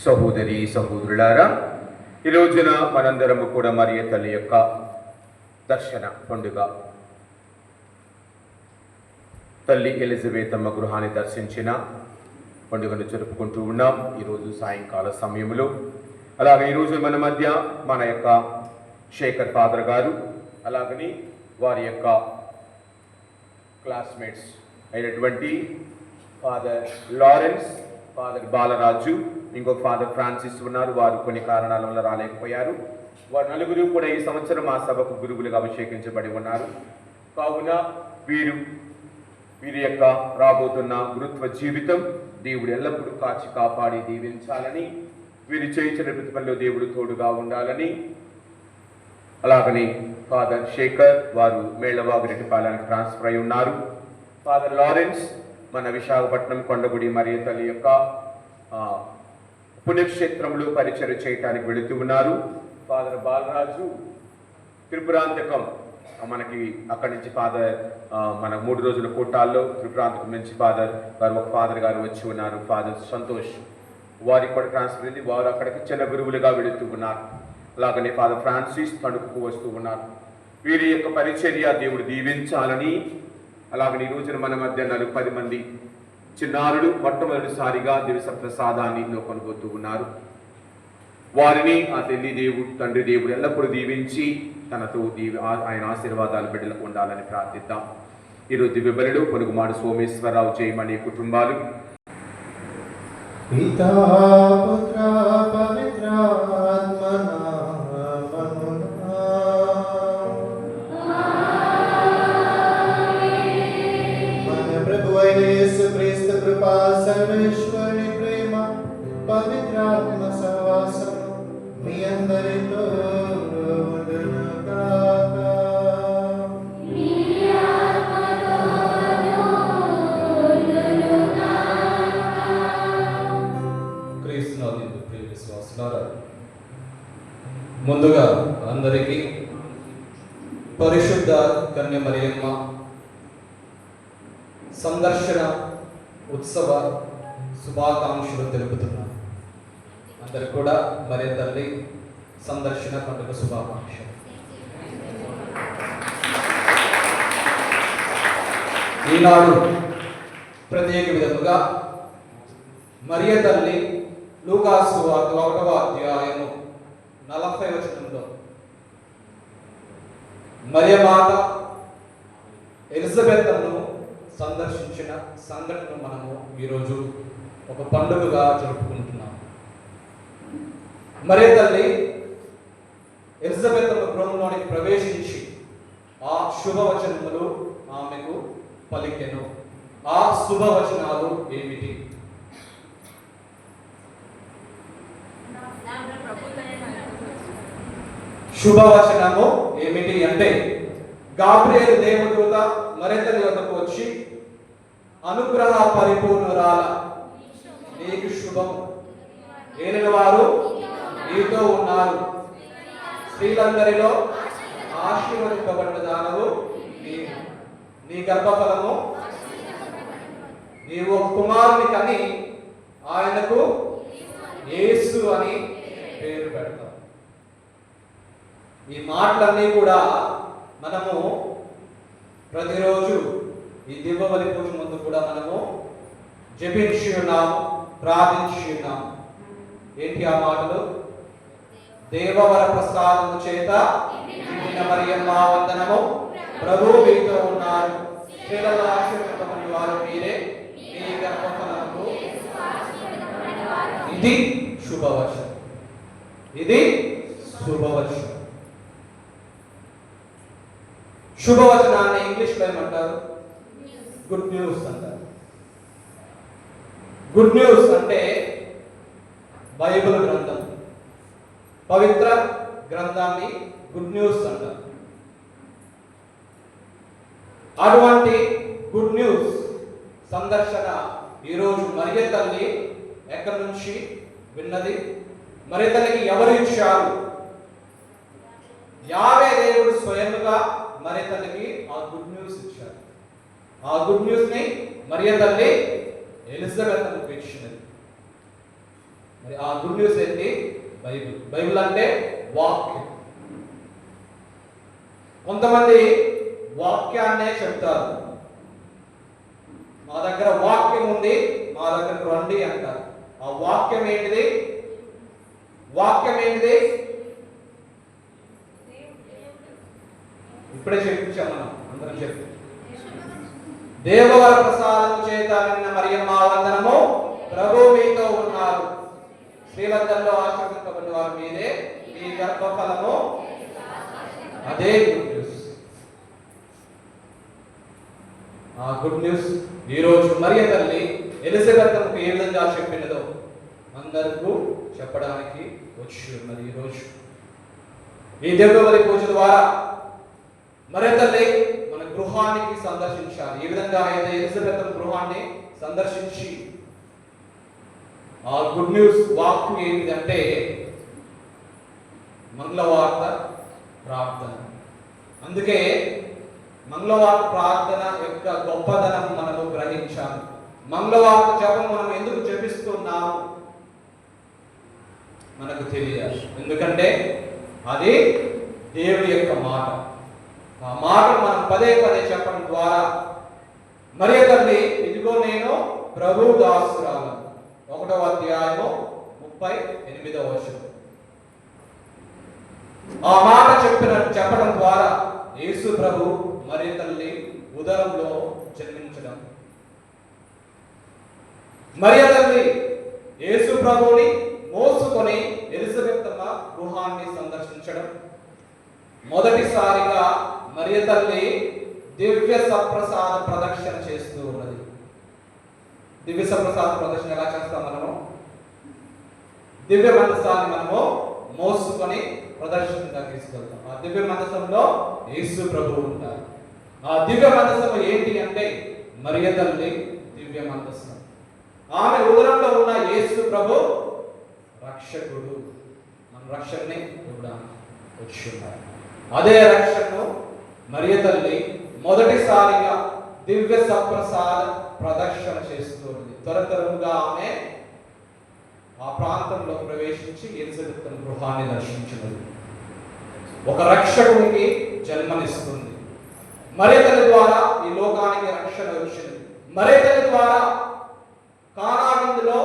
సహోదరి సహోదరులారా, ఈ రోజున మనందరము కూడా మరియ తల్లి యొక్క దర్శన పండుగ, తల్లి ఎలిజబెత్ అమ్మ గృహాన్ని దర్శించిన పండుగను జరుపుకుంటూ ఉన్నాం ఈరోజు సాయంకాల సమయంలో. అలాగే ఈరోజు మన మధ్య మన యొక్క శేఖర్ ఫాదర్ గారు, అలాగని వారి యొక్క క్లాస్మేట్స్ అయినటువంటి ఫాదర్ లారెన్స్, ఫాదర్ బాలరాజు, ఇంకొక ఫాదర్ ఫ్రాన్సిస్ ఉన్నారు. వారు కొన్ని కారణాల వల్ల రాలేకపోయారు. వారు నలుగురు కూడా ఈ సంవత్సరం ఆ సభకు గురువులుగా అభిషేకించబడి ఉన్నారు. కావున వీరి యొక్క రాబోతున్న గురుత్వ జీవితం దేవుడు ఎల్లప్పుడూ కాచి కాపాడి దీవించాలని, వీరు చేయించిన ప్రతిపల్లో దేవుడు తోడుగా ఉండాలని, అలాగని ఫాదర్ శేఖర్ వారు మేళ్లవాగురెడ్డిపాలెంకి ట్రాన్స్ఫర్ అయి ఉన్నారు. ఫాదర్ లారెన్స్ మన విశాఖపట్నం కొండగుడి మరియ తల్లి యొక్క పుణ్యక్షేత్రంలో పరిచయం చేయటానికి వెళుతూ ఉన్నారు. ఫాదర్ బాలరాజు త్రిపురాంతకం, మనకి అక్కడి నుంచి ఫాదర్ మన 3 రోజుల కోటాల్లో త్రిపురాంతకం నుంచి ఒక ఫాదర్ గారు వచ్చి ఉన్నారు. ఫాదర్ సంతోష్ వారికి కూడా ట్రాన్స్ఫర్ అయింది. వారు అక్కడికి చిన్న గురువులుగా వెళుతూ ఉన్నారు. అలాగనే ఫాదర్ ఫ్రాన్సిస్ తణుకుకు వస్తూ ఉన్నారు. వీరి యొక్క పరిచర్య దేవుడు దీవించాలని, అలాగని ఈ రోజున మన మధ్య 10 మంది చిన్నారులు మొట్టమొదటిసారిగా దివ్య ప్రసాదాన్ని కొనుగోతూ ఉన్నారు. వారిని ఆ తండ్రి దేవుడు ఎల్లప్పుడూ దీవించి తనతో ఆయన ఆశీర్వాదాలు బిడ్డలకు ఉండాలని ప్రార్థిద్దాం. ఈరోజు దివ్య బలిలో పొరుగుమాడు సోమేశ్వరరావు, జయమణి కుటుంబాలు పితా పుత్ర పవిత్రాత్మ సర్వేశ్వరుని ప్రేమ పవిత్రాత్మ సహవాసం మీ అందరితో ముందుగా అందరికీ పరిశుద్ధ కన్య మరియమ్మ సందర్శన ఉత్సవ శుభాకాంక్షలు తెలుపుతున్నాను. అందరికి కూడా మరి తల్లి సందర్శన పండుగ శుభాకాంక్షలు. ఈనాడు ప్రత్యేక విధముగా మరియ తల్లి లూకాసు వార్త 1వ అధ్యాయము 40వ వచనంలో మరియమాత ఎలిజబెత్ను సందర్శించిన సంఘటన మనము ఈరోజు ఒక పండుగగా జరుపుకుంటున్నాం. మరియ తల్లి ఎలిజబెత్ గృహంలోనికి ప్రవేశించి ఆ శుభవచనములు ఆమెకు పలికెను. ఆ శుభవచనాలు ఏమిటి? శుభవచనము ఏమిటి అంటే, గాబ్రియేలు దేవదూత మరియ తల్లి వద్దకు వచ్చి, అనుగ్రహ పరిపూర్ణురాల నీకు శుభము, ఏలిన వారు నీతో ఉన్నారు, స్త్రీలందరిలో ఆశీర్వదింపబడిన దానవు నీవు, నీ గర్భఫలము, నీవు ఒక కుమారుని కని ఆయనకు యేసు అని పేరు పెడతావు. ఈ మాటలన్నీ కూడా మనము ప్రతిరోజు ఈ దివ్యబలి పూజ ముందు కూడా మనము జపించి ఉన్నాము, ప్రార్థించి ఉన్నాము. ఏంటి ఆ మాటలు? దేవవర ప్రసాదము చేత నిండిన మరియమ్మ వందనము, ప్రభువు మీతో ఉన్నారు, స్త్రీలలో ఆశీర్వదింపబడిన వారు మీరే, మీ గర్భఫలము. ఇది శుభవచనం. ఇది శుభవచనం. శుభవచనాన్ని ఇంగ్లీష్లో ఏమంటారు? గుడ్ న్యూస్ అంటారు. గుడ్ న్యూస్ అంటే బైబిల్ గ్రంథం, పవిత్ర గ్రంథాన్ని గుడ్ న్యూస్ అంటారు. అటువంటి గుడ్ న్యూస్ సందర్శన ఈరోజు మరియ తల్లి ఎక్కడి నుంచి విన్నది? మరియ తల్లికి ఎవరు ఇచ్చారు? యావే దేవుడు స్వయంగా మరియ తల్లికి ఆ గుడ్ న్యూస్ ఇచ్చారు. ఆ గుడ్ న్యూస్ ని మరియ తల్లి ఎలిజబెత్కు ఇచ్చినది. మరి ఆ గుడ్ న్యూస్ ఏంటి? బైబిల్. బైబిల్ అంటే వాక్యం. కొంతమంది వాక్యాన్నే చెప్తారు, మా దగ్గర వాక్యం ఉంది, మా దగ్గరకు రండి అంటారు. ఆ వాక్యం ఏంటిది? వాక్యం ఏంటిది? ఇప్పుడే చెప్పించాం మనం అందరం చెప్పి. దేవవర ప్రసాదము చేత నిన్న మరియమ్మ వందనము, ప్రభువు మీతో ఉన్నారు, స్త్రీలందరిలో ఆశీర్వదింపబడిన వారు మీరే, మీ గర్భఫలము. అదే గుడ్ న్యూస్. ఆ గుడ్ న్యూస్ ఈరోజు మరియ తల్లి ఎలిజబెత్కు ఏ విధంగా చెప్పినదో అందరికీ చెప్పడానికి వచ్చి ఉన్నది. ఈరోజు ఈ దివ్యబలి పూజ ద్వారా మరియ తల్లి మన గృహానికి సందర్శించాలి. ఈ విధంగా అయితే ఎలిజబెత్ గృహాన్ని సందర్శించి ఆ గుడ్ న్యూస్ వాక్కు ఏంటంటే మంగళవార్త ప్రార్థన. అందుకే మంగళవార్త ప్రార్థన యొక్క గొప్పదనం మనము గ్రహించాలి. మంగళవార్త జపం మనం ఎందుకు జపిస్తున్నాము మనకు తెలియాలి. ఎందుకంటే అది దేవుడి యొక్క మాట. ఆ మాటను మనం పదే పదే చెప్పడం ద్వారా మరియ తల్లి, ఇదిగో నేను ప్రభువు దాసురాలను, 1వ అధ్యాయము 38వ వచనం. ఆ మాట చెప్పడం ద్వారా యేసు ప్రభు మరియ తల్లి ఉదరంలో జన్మించడం, మరియ తల్లి యేసు ప్రభువుని మోసుకొని ఎలిజబెత్ గృహాన్ని సందర్శించడం, మొదటిసారిగా మరియ తల్లి దివ్య సప్రసాద ప్రదక్షిణ చేస్తూ ఉన్నది. దివ్య సప్రసాద ప్రదక్షిణ ఎలా చేస్తాం మనము? దివ్య మందసాన్ని మనము మోసుకొని ప్రదర్శనగా తీసుకెళ్తాం. ఆ దివ్య మందసంలో యేసు ప్రభువు ఉంటారు. ఆ దివ్య మందసం ఏంటి అంటే మరియ తల్లి దివ్య మందసం. ఆమె ఉదరంలో ఉన్న యేసు ప్రభు రక్షకుడు, మన రక్షణని ఇవ్వడానికి వచ్చి ఉన్నారు. అదే రక్షణను మరియ తల్లి మొదటిసారిగా దివ్య సప్రసాద ప్రదర్శన చేస్తుంది. త్వరతరముగా ఆమె ఆ ప్రాంతంలో ప్రవేశించి ఎలిజబెత్ గృహాన్ని దర్శించినది. ఒక రక్షకునికి జన్మనిస్తుంది. మరియ తల్లి ద్వారా ఈ లోకానికి రక్షణ వచ్చింది. మరియ తల్లి ద్వారా కానా విందులో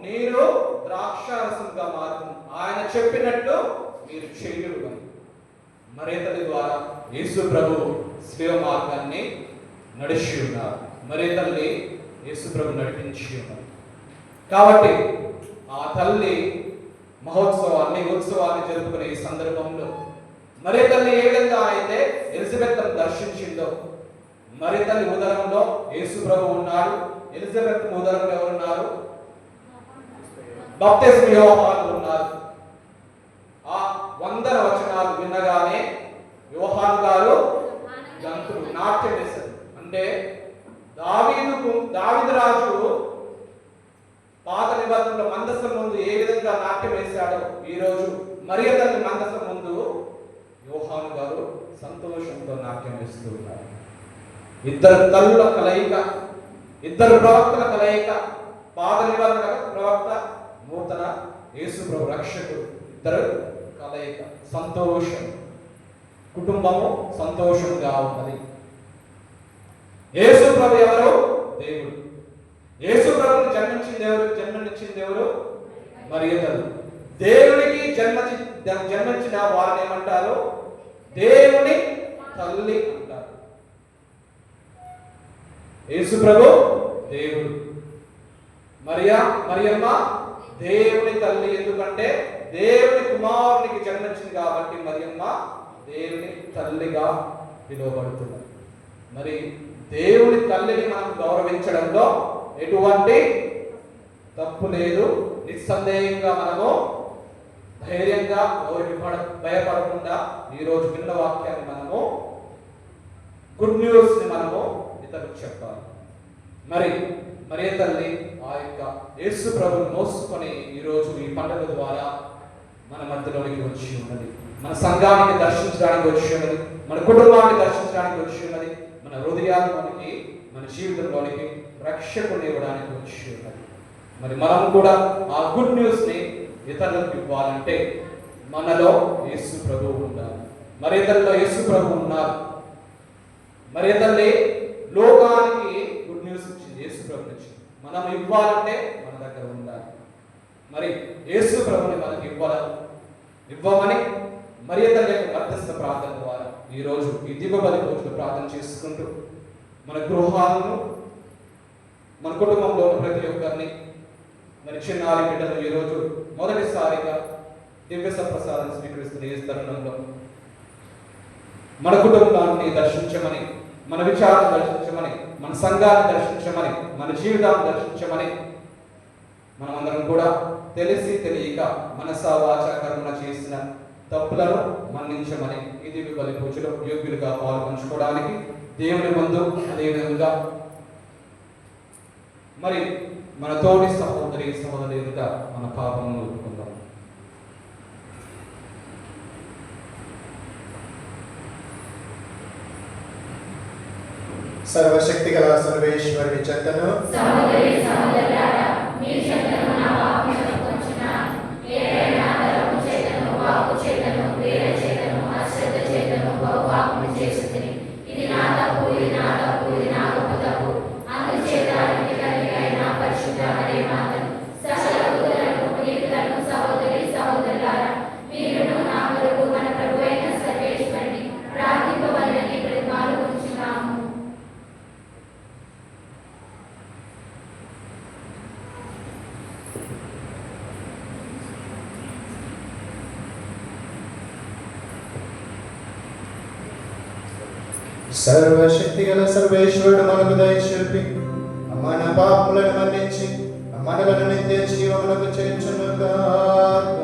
నీరు ద్రాక్షారసంగా మారుతుంది. ఆయన చెప్పినట్టు మీరు చేయుడు. మరియ తల్లి ద్వారా యేసు ప్రభు శిలువ మార్గాన్ని నడిచి ఉన్నారు. మరియ తల్లి యేసు ప్రభు నడిపించి ఉన్నారు. కాబట్టి ఆ తల్లి ఉత్సవాన్ని జరుపుకునే ఈ సందర్భంలో మరియ తల్లి ఏ విధంగా అయితే ఎలిజబెత్ను దర్శించిందో, మరియ తల్లి ఉదరంలో యేసు ప్రభు ఉన్నాడు. ఎలిజబెత్ ఉదరంలో ఎవరున్నారు? బాప్తిస్మ యోహాను ఉన్నారు. ఆ 100 వచనాలు వినగానే యోహాను గారు గంతులు నాట్యం వేశారు. అంటే దావీదు రాజు పాత నిబంధనలో మందసం ముందు ఏ విధంగా నాట్యం వేశాడో, ఈరోజు మరియ తల్లి మందసం ముందు యోహాను గారు సంతోషంతో నాట్యం వేస్తూ ఉన్నారు. ఇద్దరు తల్లుల కలయిక, ఇద్దరు ప్రవక్తల కలయిక. పాత నిబంధన ప్రవక్త, నూతన యేసు ప్రభు రక్షకుడు, ఇద్దరు కలయిక. సంతోషం, కుటుంబము సంతోషంగా ఉన్నది. యేసు ప్రభు ఎవరు? దేవుడు. యేసు ప్రభువుని జన్మనిచ్చింది ఎవరు? మరియ తల్లి. దేవునికి జన్మించిన వారిని ఏమంటారు? దేవుని తల్లి అంటారు. యేసు ప్రభు దేవుడు, మరియమ్మ దేవుని తల్లి. ఎందుకంటే దేవుని కుమారునికి జన్మించింది కాబట్టి మరియమ్మ దేవుని తల్లిగా పిలువబడుతుంది. మరి దేవుని తల్లిని మనం గౌరవించడంలో ఎటువంటి తప్పు లేదు. నిస్సందేహంగా మనము ధైర్యంగా ఎవరికి భయపడకుండా ఈరోజు విన్న వాక్యాన్ని మనము, గుడ్ న్యూస్ ని మనము ఇతరులకు చెప్పాలి. మరియ తల్లి ఆ యొక్క యేసు ప్రభువుని మోసుకొని ఈరోజు ఈ పండుగ ద్వారా మన మధ్యలోనికి వచ్చి ఉన్నది. మన సంఘానికి దర్శించడానికి వచ్చి ఉన్నది. మన కుటుంబాన్ని దర్శించడానికి వచ్చి ఉన్నది. మన హృదయాల్లోనికి, మన జీవితంలోనికి రక్షకుని ఇవ్వడానికి వచ్చి ఉన్నది. మరి మనం కూడా ఆ గుడ్ న్యూస్ ని ఇతరులకు ఇవ్వాలంటే మనలో యేసు ప్రభువు ఉండాలి. మరియ తల్లిలో యేసు ప్రభువు ఉన్నారు. మరియ తల్లి లోకానికి గుడ్ న్యూస్ ఇచ్చింది, యేసు ప్రభు ఇచ్చింది. మనం ఇవ్వాలంటే మన దగ్గర ఉండాలి. మరి యేసు ప్రభుని మనకి ఇవ్వమని మరియ తల్లి యొక్క మధ్యస్థ ప్రార్థన ద్వారా ఈరోజు ఈ దివ్యబలి రోజులు ప్రార్థన చేసుకుంటూ మన గృహాలను, మన కుటుంబంలో ప్రతి ఒక్కరిని, మరి చిన్నారి బిడ్డలు ఈరోజు మొదటిసారిగా దివ్య సప్రసాదం స్వీకరిస్తున్న ఈ తరుణంలో మన కుటుంబాన్ని దర్శించమని, మన విచారాన్ని దర్శించమని, మన సంఘాన్ని దర్శించమని, మన జీవితాన్ని దర్శించమని మనమందరం కూడా తెలిసి తెలియక మనసా వాచ కర్మణ చేసిన తప్పులను మన్నించమని ఈ దివ్య బలి పూజలో యోగ్యులుగా పాల్పంచుకోవడానికి దేవుని ముందు, అదేవిధంగా మరి మన తోటి సహోదరుగా మన పాపమును ఒప్పుకుందాం. సర్వశక్తి గల సర్వేశ్వరుని చెంతను సర్వశక్తి గల సర్వేశ్వరుడు మనకు దయచూపి మన పాపములను మన్నించి మనలను నిత్య జీవములకు చేర్చునుగాక.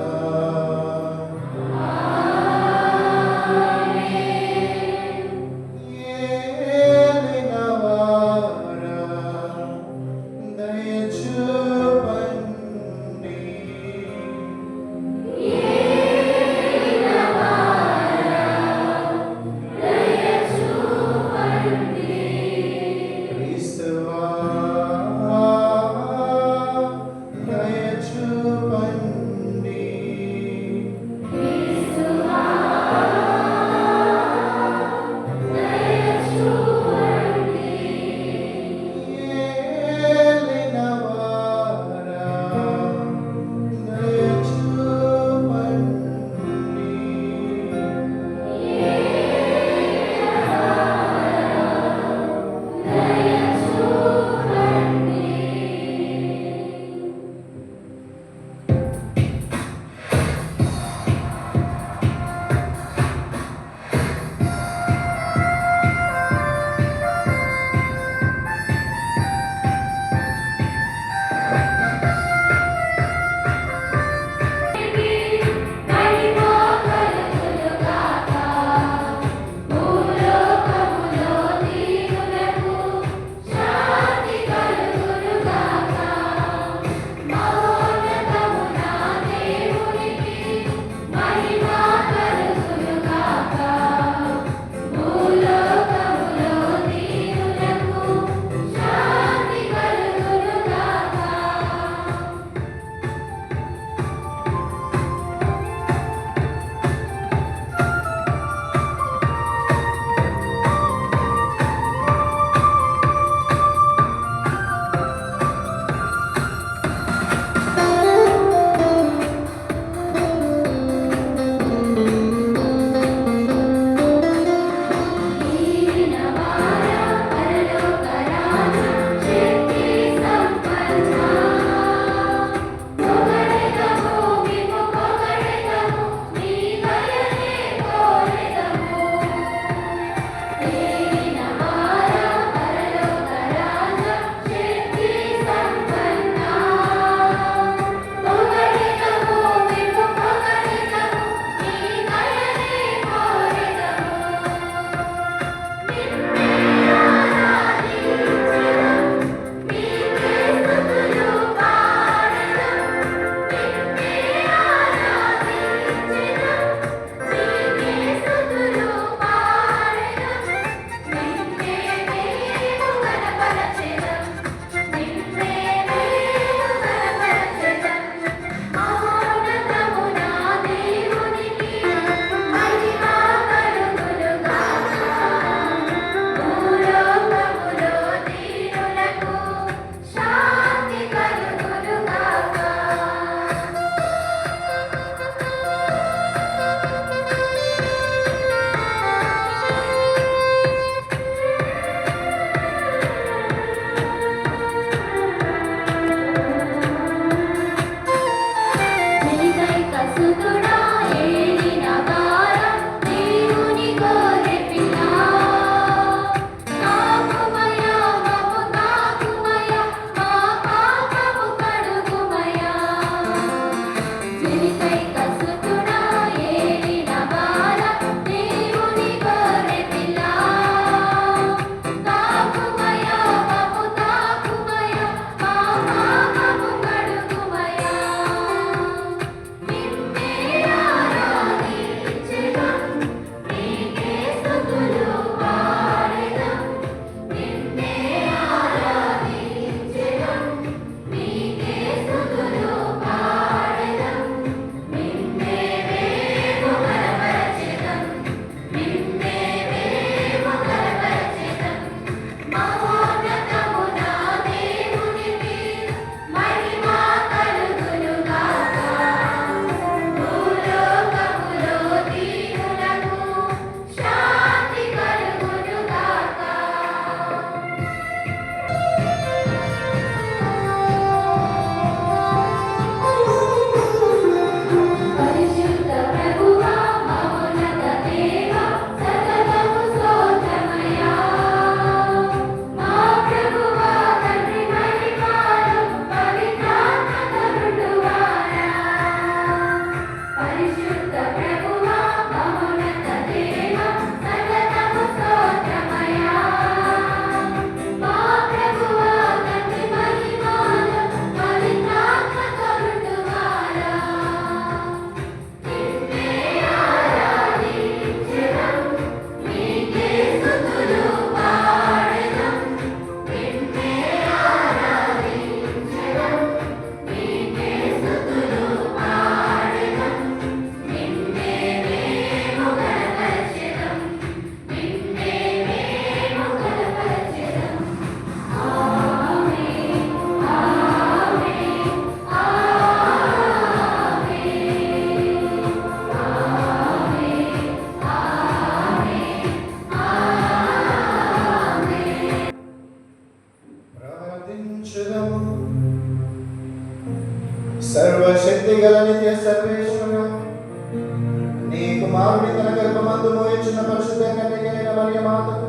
కుమారుని తన గర్భమందు మోయించిన పరిశుద్ధ కన్యకైన మరియ మాతకు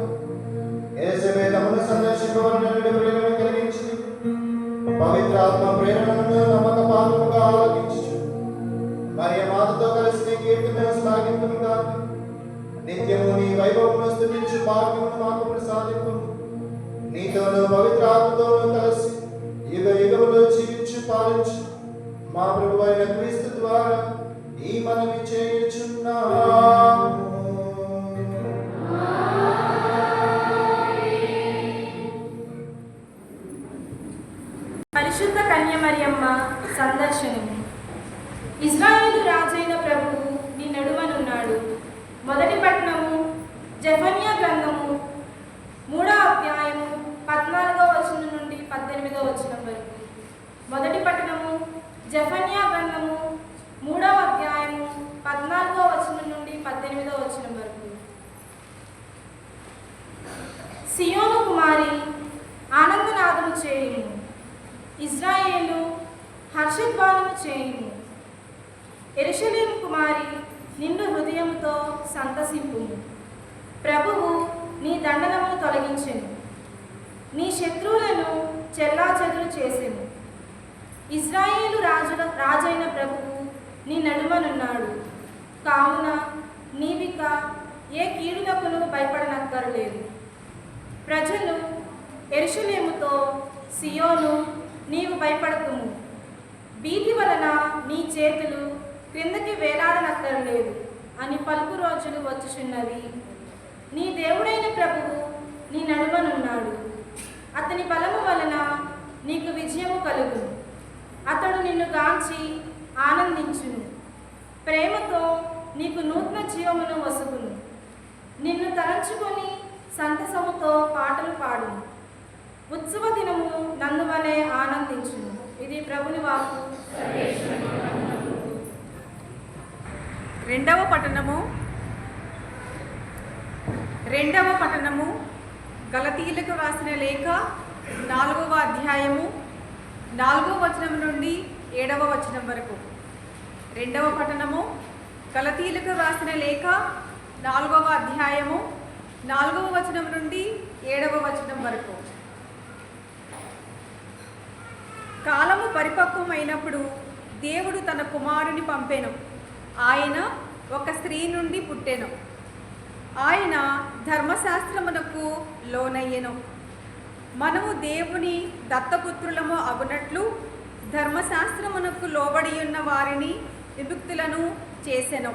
యేసవేదమును సందర్శింపబడిన ప్రేరణ కలిగించి పవిత్రాత్మ ప్రేరణను నమ్మక పాత్రముగా ఆలోచించు మరియ మాతతో కలిసి నీ కీర్తన శ్లాఘింతును కాక నిత్యము నీ వైభవమును స్తుతించు భాగ్యమును మాకు ప్రసాదింపు. నీతోనూ పవిత్ర ఆత్మతోనూ కలిసి యుగ యుగములో జీవించు పాలించు మా ప్రభువైన క్రీస్తు ద్వారా ఈ మనవి చేయుచున్నాము. పరిశుద్ధ కన్య మరియమ్మ సందర్శనము. ఇజ్రాయేలు రాజైన ప్రభువు నీ నడుమనున్నాడు. మొదటి పట్టణము జెఫన్యా గ్రంథము 3వ అధ్యాయము 14వ వచనం నుండి 18వ వచనం వరకు. మొదటి పట్టణము జెఫన్యా గ్రంథము 3వ అధ్యాయము 14వ వచనం నుండి 18వ వచనం వరకు. సియోను కుమారి ఆనందనాదము చేయుము, ఇజ్రాయేలు హర్షధ్వానము చేయుము. యెరూషలేము కుమారి నిన్ను హృదయముతో సంతసింపుము. ప్రభువు నీ దండనమును తొలగించెను, నీ శత్రువులను చెల్లాచెదురు చేసెను. ఇజ్రాయేలు రాజైన ప్రభువు నీ నడుమనున్నాడు కావున నీవిక ఏ కీడునకును భయపడనక్కరలేదు. ప్రజలు యెరూషలేముతో, సియోను నీవు భయపడకుము, భీతి వలన నీ చేతులు క్రిందకి వేలాడనక్కరలేదు అని పలుకు రోజులు వచ్చుచున్నవి. నీ దేవుడైన ప్రభువు నీ నడుమనున్నాడు. అతని బలము వలన నీకు విజయము కలుగును. అతడు నిన్ను గాంచి ఆనందించును, ప్రేమతో నీకు నూతన జీవమును వసుకును. నిన్ను తలంచుకొని సంతసముతో పాటలు పాడును. ఉత్సవ దినము నందువలే ఆనందించును. ఇది ప్రభుని వాక్కు. రెండవ పట్టణము గలతీయులకు రాసిన లేఖ 4వ అధ్యాయము 4వ వచనం నుండి 7వ వచనం వరకు. రెండవ పట్టణము గలతీయులకు రాసిన లేఖ 4వ అధ్యాయము 4వ వచనం నుండి 7వ వచనం వరకు. కాలము పరిపక్వమైనప్పుడు దేవుడు తన కుమారుని పంపెను. ఆయన ఒక స్త్రీ నుండి పుట్టెను. ఆయన ధర్మశాస్త్రమునకు లోనయ్యెను. మనము దేవుని దత్తపుత్రులము అగునట్లు ధర్మశాస్త్రమునకు లోబడి ఉన్న వారిని విముక్తులను చేసెను.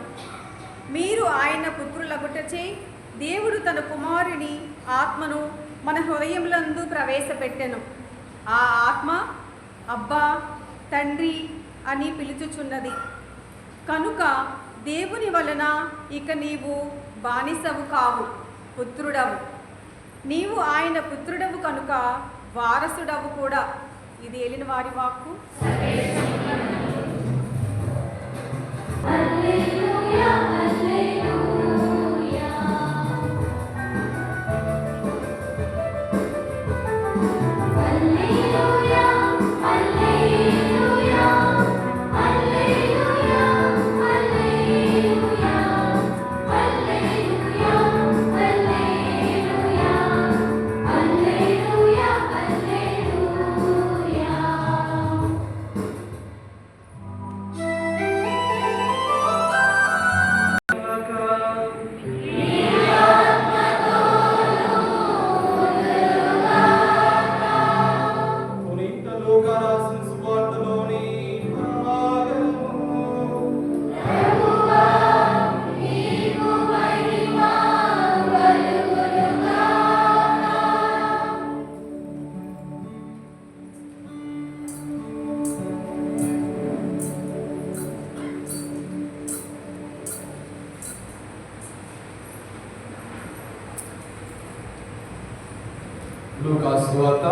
మీరు ఆయన పుత్రులగుటచే దేవుడు తన కుమారుని ఆత్మను మన హృదయములందు ప్రవేశపెట్టెను. ఆ ఆత్మ అబ్బా తండ్రి అని పిలుచుచున్నది. కనుక దేవుని వలన ఇక నీవు బానిసవు కావు, పుత్రుడవు. నీవు ఆయన పుత్రుడవు కనుక వారసుడవు కూడా. ఇది ఏలిన వారి వాక్కు. లూకా సువార్త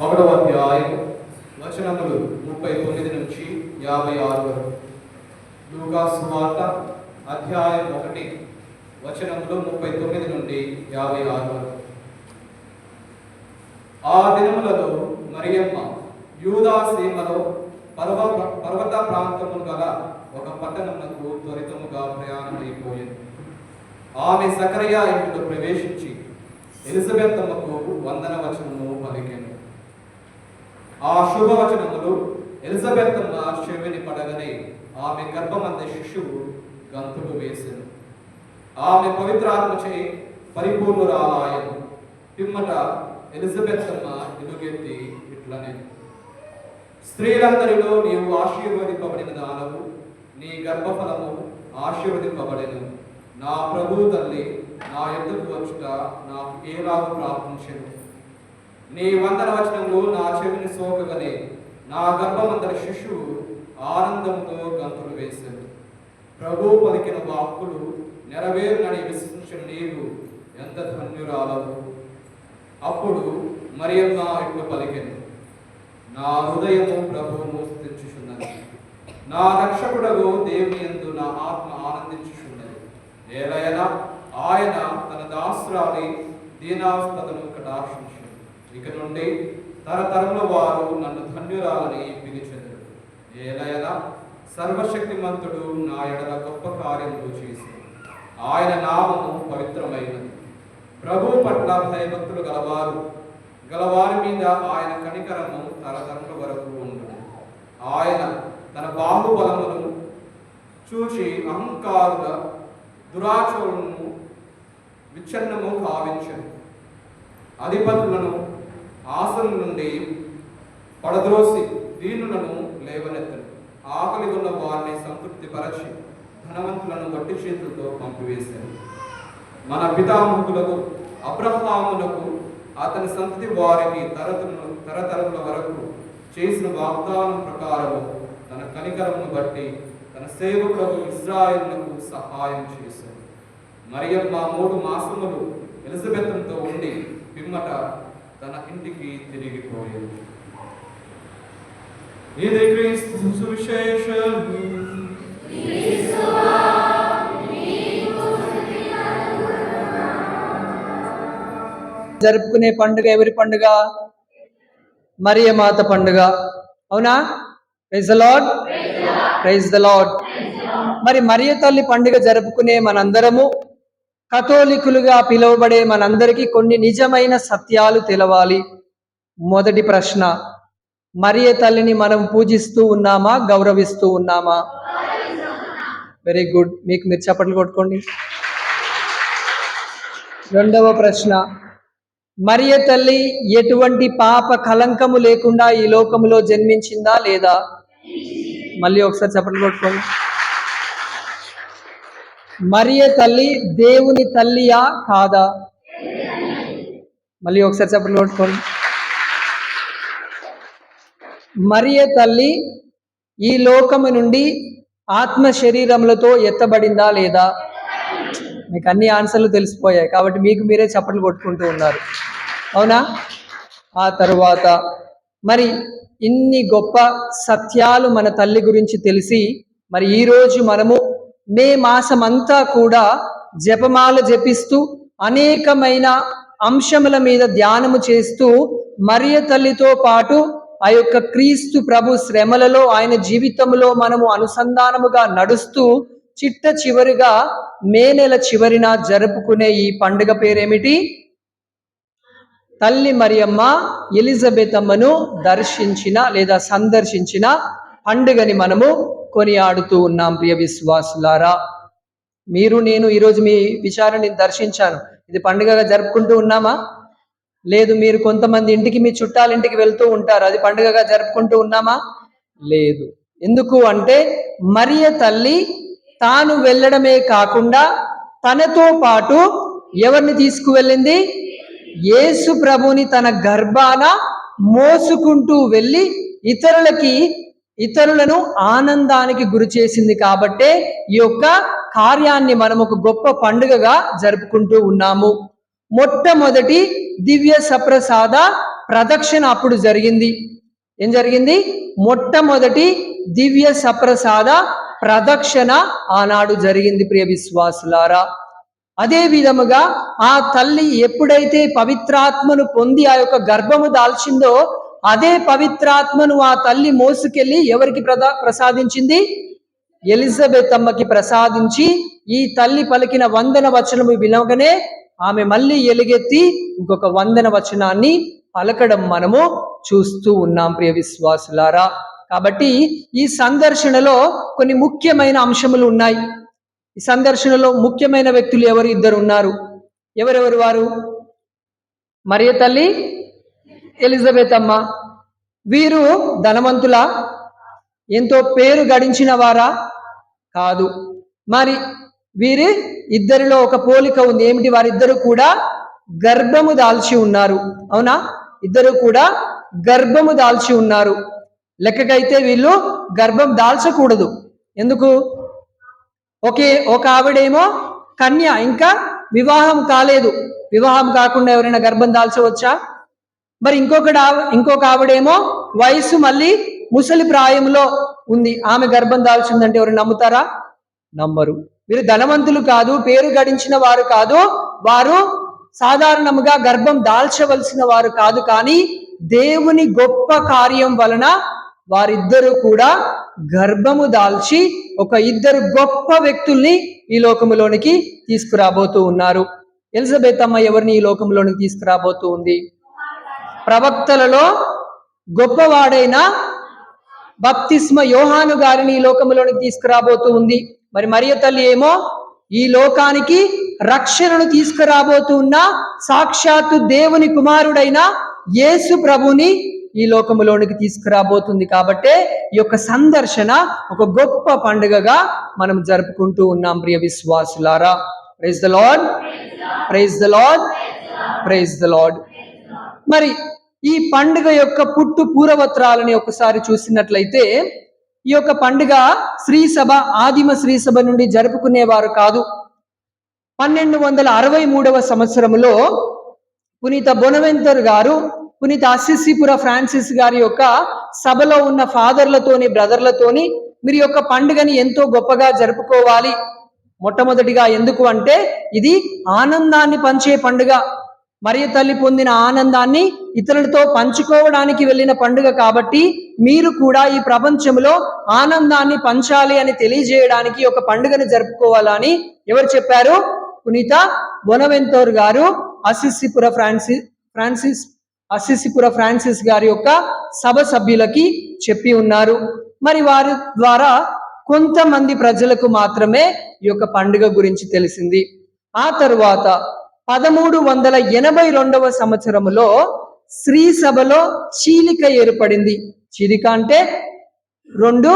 1వ అధ్యాయం వచనములు 39 నుంచి 56 వరకు. లూకా సువార్త అధ్యాయం 1 వచనములు 39 నుండి 56 వరకు. ఆ దినములలో మరియమ్మ యూదా సీమలో పర్వత ప్రాంతములు గల ఒక పట్టణమునకు త్వరితముగా ప్రయాణమైపోయింది. ఆమె జకరియా ఇంటిలో ప్రవేశించి ఎలిజబెత్ అమ్మకు వందన వచనము పలికెను. ఆ శుభవచనములు ఎలిజబెత్ అమ్మ చెవిని పడగనే ఆమె గర్భమందే శిశువు గంతులు వేసెను. ఆమె పవిత్రాత్మచే పరిపూర్ణురాలాయను. పిమ్మట ఎలిజబెత్ అమ్మ ఎలుగెత్తి ఇట్లనే, స్త్రీలందరిలో నీవు ఆశీర్వదింపబడిన దానవు, నీ గర్భఫలము ఆశీర్వదింపబడెను. నా ప్రభు తల్లి నా ఎద్దుకు వచ్చుట నాకు ఏలాగు ప్రార్థించెను. నీ వందన వచనములు నా చెవిని సోకగనే నా గర్భమందరి శిశువు ఆనందంతో గంతులు వేశాను. ప్రభు పలికిన వాక్కులు నెరవేరునని విశ్వసించిన నీవు ఎంత ధన్యురాలవు. అప్పుడు మరియమ్మ ఇట్లు పలికెను, నా హృదయము ప్రభువును స్తుతించుచున్నది, నా రక్షకుడగు దేవుని యందు నా ఆత్మ ఆనందించుచున్నది. ఏలైనా ఆయన తన దాసురాలి దీనావస్థను కటాక్షించు. ఇక నుండి తరతరముల వారు నన్ను ధన్యురాలని పిలిచెదరు. ఏలైనా సర్వశక్తిమంతుడు నా ఎడల గొప్ప కార్యములు చేసి ఆయన నామము పవిత్రమైనది. ప్రభు పట్ల భయభక్తులు గలవారి మీద ఆయన కనికరము తరతరముల వరకు ఉండును. ఆయన తన బాహుబలమును చూచి అహంకారుల దురాచరణను విచ్ఛిన్నము కావించను. అధిపతులను ఆసనం నుండి పడద్రోసి దీనులను లేవనెత్తను. ఆకలి ఉన్న వారిని సంతృప్తిపరచి ధనవంతులను వట్టి చేతులతో పంపివేశారు. మన పితామహులకు అబ్రహామునకు అతని సంతతి వారికి తరతరముల వరకు చేసిన వాగ్దానం ప్రకారము తన కనికరమును బట్టి తన సేవకులకు ఇశ్రాయేలునకు సహాయం చేశారు. మరియమ్మ 3 మాసములు ఎలిజబెత్తో ఉండి పిమ్మట తన ఇంటికి తిరిగిపోయింది. ఇది క్రీస్తు సువిశేషము. జరుపుకునే పండుగ ఎవరి పండుగ? మరియమాత పండుగ. అవునా? Praise the lord, praise the lord. మరి మరియ తల్లి పండుగ జరుపుకునే మనందరము, కథోలికులుగా పిలువబడే మనందరికీ కొన్ని నిజమైన సత్యాలు తెలవాలి. మొదటి ప్రశ్న, మరియ తల్లిని మనం పూజిస్తూ ఉన్నామా, గౌరవిస్తూ ఉన్నామా? వెరీ గుడ్, మీకు మీరు చప్పట్లు కొట్టుకోండి. రెండవ ప్రశ్న, మరియ తల్లి ఎటువంటి పాప కలంకము లేకుండా ఈ లోకములో జన్మించిందా లేదా? మళ్ళీ ఒకసారి చప్పట్లు కొట్టుకోండి. మరియ తల్లి దేవుని తల్లియా కాదా? మళ్ళీ ఒకసారి చప్పట్లు కొట్టుకోండి. మరియ తల్లి ఈ లోకము నుండి ఆత్మ శరీరములతో ఎత్తబడిందా లేదా? మీకు అన్ని ఆన్సర్లు తెలిసిపోయాయి కాబట్టి మీకు మీరే చప్పట్లు కొట్టుకుంటూ ఉన్నారు. అవునా? ఆ తరువాత మరి ఇన్ని గొప్ప సత్యాలు మన తల్లి గురించి తెలిసి మరి ఈరోజు మనము మే మాసమంతా కూడా జపమాల జపిస్తూ అనేకమైన అంశముల మీద ధ్యానము చేస్తూ మరియ తల్లితో పాటు ఆ యొక్క క్రీస్తు ప్రభు శ్రమలలో ఆయన జీవితంలో మనము అనుసంధానముగా నడుస్తూ చిట్ట చివరిగా మే నెల చివరిన జరుపుకునే ఈ పండుగ పేరేమిటి? తల్లి మరియమ్మ ఎలిజబెత్ అమ్మను దర్శించిన లేదా సందర్శించిన పండుగని మనము కొనియాడుతూ ఉన్నాం. ప్రియ విశ్వాసులారా, మీరు నేను ఈరోజు మీ విచారణని దర్శించాను, ఇది పండుగగా జరుపుకుంటూ ఉన్నామా? లేదు. మీరు కొంతమంది ఇంటికి, మీ చుట్టాలింటికి వెళ్తూ ఉంటారు, అది పండుగగా జరుపుకుంటూ ఉన్నామా? లేదు. ఎందుకు అంటే మరియ తల్లి తాను వెళ్ళడమే కాకుండా తనతో పాటు ఎవరిని తీసుకువెళ్ళింది? యేసు ప్రభుని తన గర్భాన మోసుకుంటూ వెళ్ళి ఇతరులను ఆనందానికి గురి చేసింది. కాబట్టే ఈ యొక్క కార్యాన్ని మనం ఒక గొప్ప పండుగగా జరుపుకుంటూ ఉన్నాము. మొట్టమొదటి దివ్య సప్రసాద ప్రదక్షిణ అప్పుడు జరిగింది. ఏం జరిగింది? మొట్టమొదటి దివ్య సప్రసాద ప్రదక్షిణ ఆనాడు జరిగింది. ప్రియ విశ్వాసులారా, అదే విధముగా ఆ తల్లి ఎప్పుడైతే పవిత్రాత్మను పొంది ఆ యొక్క గర్భము దాల్చిందో అదే పవిత్రాత్మను ఆ తల్లి మోసుకెళ్ళి ఎవరికి ప్రసాదించింది? ఎలిజబెత్ అమ్మకి ప్రసాదించి ఈ తల్లి పలికిన వందన వచనము వినగానే ఆమె మళ్ళీ ఎలుగెత్తి ఇంకొక వందన వచనాన్ని పలకడం మనము చూస్తూ ఉన్నాం ప్రియ విశ్వాసులారా. కాబట్టి ఈ సందర్శనలో కొన్ని ముఖ్యమైన అంశములు ఉన్నాయి. ఈ సందర్శనలో ముఖ్యమైన వ్యక్తులు ఎవరు? ఇద్దరు ఉన్నారు. ఎవరెవరు వారు? మరియ తల్లి, ఎలిజబెత్ అమ్మ. వీరు ధనవంతుల, ఎంతో పేరు గడించిన వారా? కాదు. మరి వీరి ఇద్దరిలో ఒక పోలిక ఉంది. ఏమిటి? వారిద్దరు కూడా గర్భము దాల్చి ఉన్నారు. అవునా? ఇద్దరు కూడా గర్భము దాల్చి ఉన్నారు. లెక్కకైతే వీళ్ళు గర్భం దాల్చకూడదు. ఎందుకు? ఒక ఆవిడేమో కన్య, ఇంకా వివాహం కాలేదు. వివాహం కాకుండా ఎవరైనా గర్భం దాల్చవచ్చా? మరి ఇంకొక ఆవిడేమో వయసు మళ్ళీ ముసలి ప్రాయంలో ఉంది, ఆమె గర్భం దాల్చిందంటే ఎవరు నమ్ముతారా? నమ్మరు. వీరు ధనవంతులు కాదు, పేరు గడించిన వారు కాదు, వారు సాధారణంగా గర్భం దాల్చవలసిన వారు కాదు. కానీ దేవుని గొప్ప కార్యం వలన వారిద్దరూ కూడా గర్భము దాల్చి ఒక ఇద్దరు గొప్ప వ్యక్తుల్ని ఈ లోకములోనికి తీసుకురాబోతూ ఉన్నారు. ఎలిజబెత్ అమ్మ ఎవరిని ఈ లోకంలోనికి తీసుకురాబోతూ ఉంది? ప్రవక్తలలో గొప్పవాడైన బప్తిస్మ యోహాను గారిని ఈ లోకంలోనికి తీసుకురాబోతూ ఉంది. మరి మరియ తల్లి ఏమో ఈ లోకానికి రక్షణను తీసుకురాబోతూ ఉన్న సాక్షాత్తు దేవుని కుమారుడైన యేసు ప్రభుని ఈ లోకములోనికి తీసుకురాబోతుంది. కాబట్టే ఈ యొక్క సందర్శన ఒక గొప్ప పండుగగా మనం జరుపుకుంటూ ఉన్నాం ప్రియ విశ్వాసులారా. Praise the lord, praise the lord, praise the lord. మరి ఈ పండుగ యొక్క పుట్టు పూర్వత్రాలని ఒకసారి చూసినట్లయితే ఈ యొక్క పండుగ శ్రీసభ, ఆదిమ శ్రీసభ నుండి జరుపుకునేవారు కాదు. 1263వ సంవత్సరంలో పునీత బొనవెంతర్ గారు పునీత అసిసిపుర ఫ్రాన్సిస్ గారి యొక్క సభలో ఉన్న ఫాదర్లతోని, బ్రదర్లతోని మీరు యొక్క పండుగని ఎంతో గొప్పగా జరుపుకోవాలి. మొట్టమొదటిగా ఎందుకు అంటే ఇది ఆనందాన్ని పంచే పండుగ. మరియ తల్లి పొందిన ఆనందాన్ని ఇతరులతో పంచుకోవడానికి వెళ్ళిన పండుగ కాబట్టి మీరు కూడా ఈ ప్రపంచంలో ఆనందాన్ని పంచాలి అని తెలియజేయడానికి ఒక పండుగను జరుపుకోవాలని ఎవరు చెప్పారు? పునీత బొనవెంతోర్ గారు అసిసిపుర ఫ్రాన్సిస్ గారి యొక్క సభ సభ్యులకి చెప్పి ఉన్నారు. మరి వారి ద్వారా కొంతమంది ప్రజలకు మాత్రమే ఈ యొక్క పండుగ గురించి తెలిసింది. ఆ తరువాత 1382వ సంవత్సరములో శ్రీ సభలో చీలిక ఏర్పడింది. చీలిక అంటే రెండు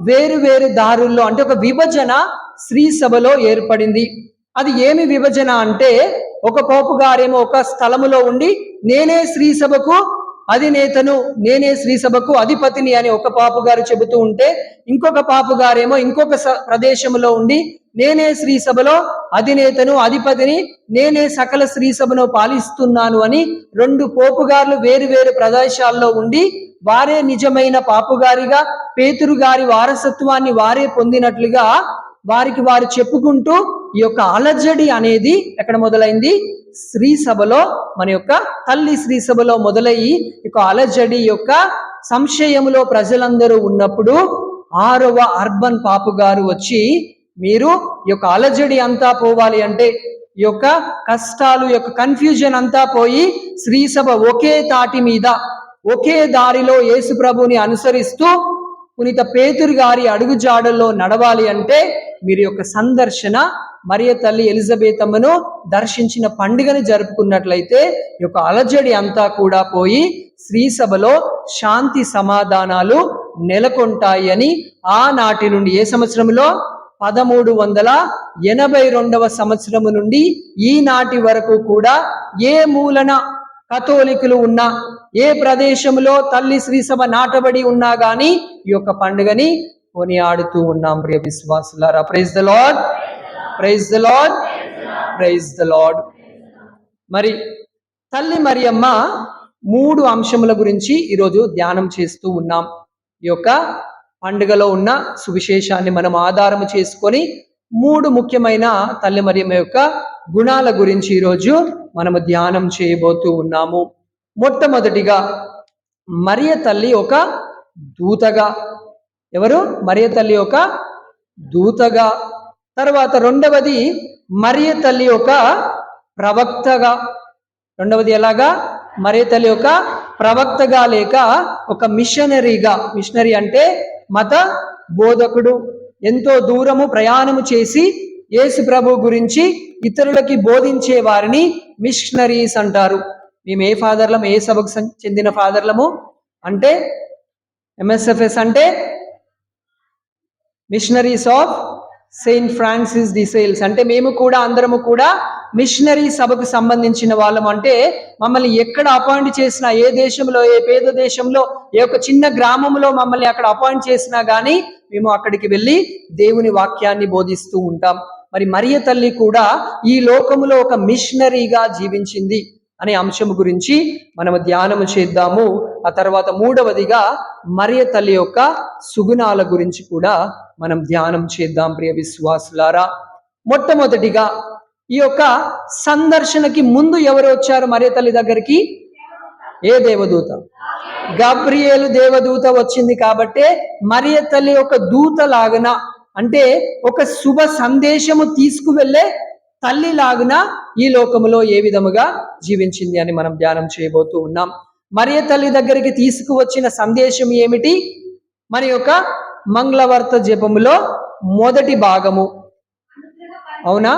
వేరు వేరు దారుల్లో, అంటే ఒక విభజన శ్రీ సభలో ఏర్పడింది. అది ఏమి విభజన అంటే ఒక పోపు గారేమో ఒక స్థలములో ఉండి నేనే శ్రీ సభకు అధినేతను, నేనే శ్రీ సభకు అధిపతిని అని ఒక పాపు గారు చెబుతూ ఉంటే, ఇంకొక పాపు గారేమో ఇంకొక ప్రదేశంలో ఉండి నేనే శ్రీ సభలో అధినేతను, అధిపతిని, నేనే సకల శ్రీ సభను పాలిస్తున్నాను అని రెండు పోపుగారులు వేరు వేరు ప్రదేశాల్లో ఉండి వారే నిజమైన పాపుగారిగా, పేతురు గారి వారసత్వాన్ని వారే పొందినట్లుగా వారికి వారు చెప్పుకుంటూ ఈ యొక్క అలజడి అనేది ఎక్కడ మొదలైంది? శ్రీ సభలో, మన యొక్క తల్లి శ్రీ సభలో మొదలయ్యి ఇక అలజడి యొక్క సంశయములో ప్రజలందరూ ఉన్నప్పుడు 6వ అర్బన్ పాపు గారు వచ్చి, మీరు ఈ యొక్క అలజడి అంతా పోవాలి అంటే, ఈ యొక్క కష్టాలు యొక్క కన్ఫ్యూజన్ అంతా పోయి శ్రీ సభ ఒకే తాటి మీద ఒకే దారిలో యేసు ప్రభుని అనుసరిస్తూ పునీత పేతురు గారి అడుగుజాడల్లో నడవాలి అంటే మీరు యొక్క సందర్శన మరియ తల్లి ఎలిజబెత్ అమ్మను దర్శించిన పండుగని జరుపుకున్నట్లయితే ఈ యొక్క అలజడి అంతా కూడా పోయి శ్రీ సభలో శాంతి సమాధానాలు నెలకొంటాయి అని ఆనాటి నుండి, ఏ సంవత్సరంలో? 1382వ సంవత్సరము నుండి ఈనాటి వరకు కూడా ఏ మూలన కథోలికులు ఉన్నా, ఏ ప్రదేశంలో తల్లి శ్రీ సభ నాటబడి ఉన్నా గానీ ఈ యొక్క పండుగని కొనియాడుతూ ఉన్నాం ప్రియ విశ్వాసులారా. Praise the lord, praise the lord, praise the lord. మరి తల్లి మరియమ్మ 3 అంశముల గురించి ఈరోజు ధ్యానం చేస్తూ ఉన్నాం. ఈ యొక్క పండుగలో ఉన్న సువిశేషాన్ని మనం ఆధారము చేసుకొని 3 ముఖ్యమైన తల్లి మరియమ్మ యొక్క గుణాల గురించి ఈరోజు మనము ధ్యానం చేయబోతూ ఉన్నాము. మొట్టమొదటిగా మరియ తల్లి ఒక దూతగా. ఎవరు? మరియ తల్లి ఒక దూతగా, తర్వాత రెండవది మరియ తల్లి ఒక ప్రవక్తగా. రెండవది ఎలాగా? మరియ తల్లి ఒక ప్రవక్తగా లేక ఒక మిషనరీగా. మిషనరీ అంటే మత బోధకుడు. ఎంతో దూరము ప్రయాణము చేసి యేసు ప్రభు గురించి ఇతరులకి బోధించే వారిని మిషనరీస్ అంటారు. మేము ఏ ఫాదర్లము, ఏ సభకు చెందిన ఫాదర్లము అంటే ఎంఎస్ఎఫ్ఎస్ అంటే missionaries of saint Francis the Sales. అంటే మేము కూడా అందరము కూడా మిషనరీ సభకు సంబంధించిన వాళ్ళం. అంటే మమ్మల్ని ఎక్కడ అపాయింట్ చేసినా, ఏ దేశంలో, ఏ పేద దేశంలో, ఏ ఒక చిన్న గ్రామంలో మమ్మల్ని అక్కడ అపాయింట్ చేసినా కానీ మేము అక్కడికి వెళ్ళి దేవుని వాక్యాన్ని బోధిస్తూ ఉంటాం. మరి మరియ తల్లి కూడా ఈ లోకములో ఒక మిషనరీగా జీవించింది అనే అంశం గురించి మనము ధ్యానము చేద్దాము. ఆ తర్వాత మూడవదిగా మరియ తల్లి యొక్క సుగుణాల గురించి కూడా మనం ధ్యానం చేద్దాం ప్రియ విశ్వాసులారా. మొట్టమొదటిగా ఈ యొక్క సందర్శనకి ముందు ఎవరు వచ్చారు మరియ తల్లి దగ్గరికి? ఏ దేవదూత? గబ్రియేలు దేవదూత వచ్చింది. కాబట్టే మరియ తల్లి ఒక దూత లాగున, అంటే ఒక శుభ సందేశము తీసుకువెళ్ళే తల్లి లాగున ఈ లోకములో ఏ విధముగా జీవించింది అని మనం ధ్యానం చేయబోతూ ఉన్నాం. మరియ తల్లి దగ్గరికి తీసుకువచ్చిన సందేశం ఏమిటి? మన యొక్క మంగళవార్త జపములో మొదటి భాగము. అవునా?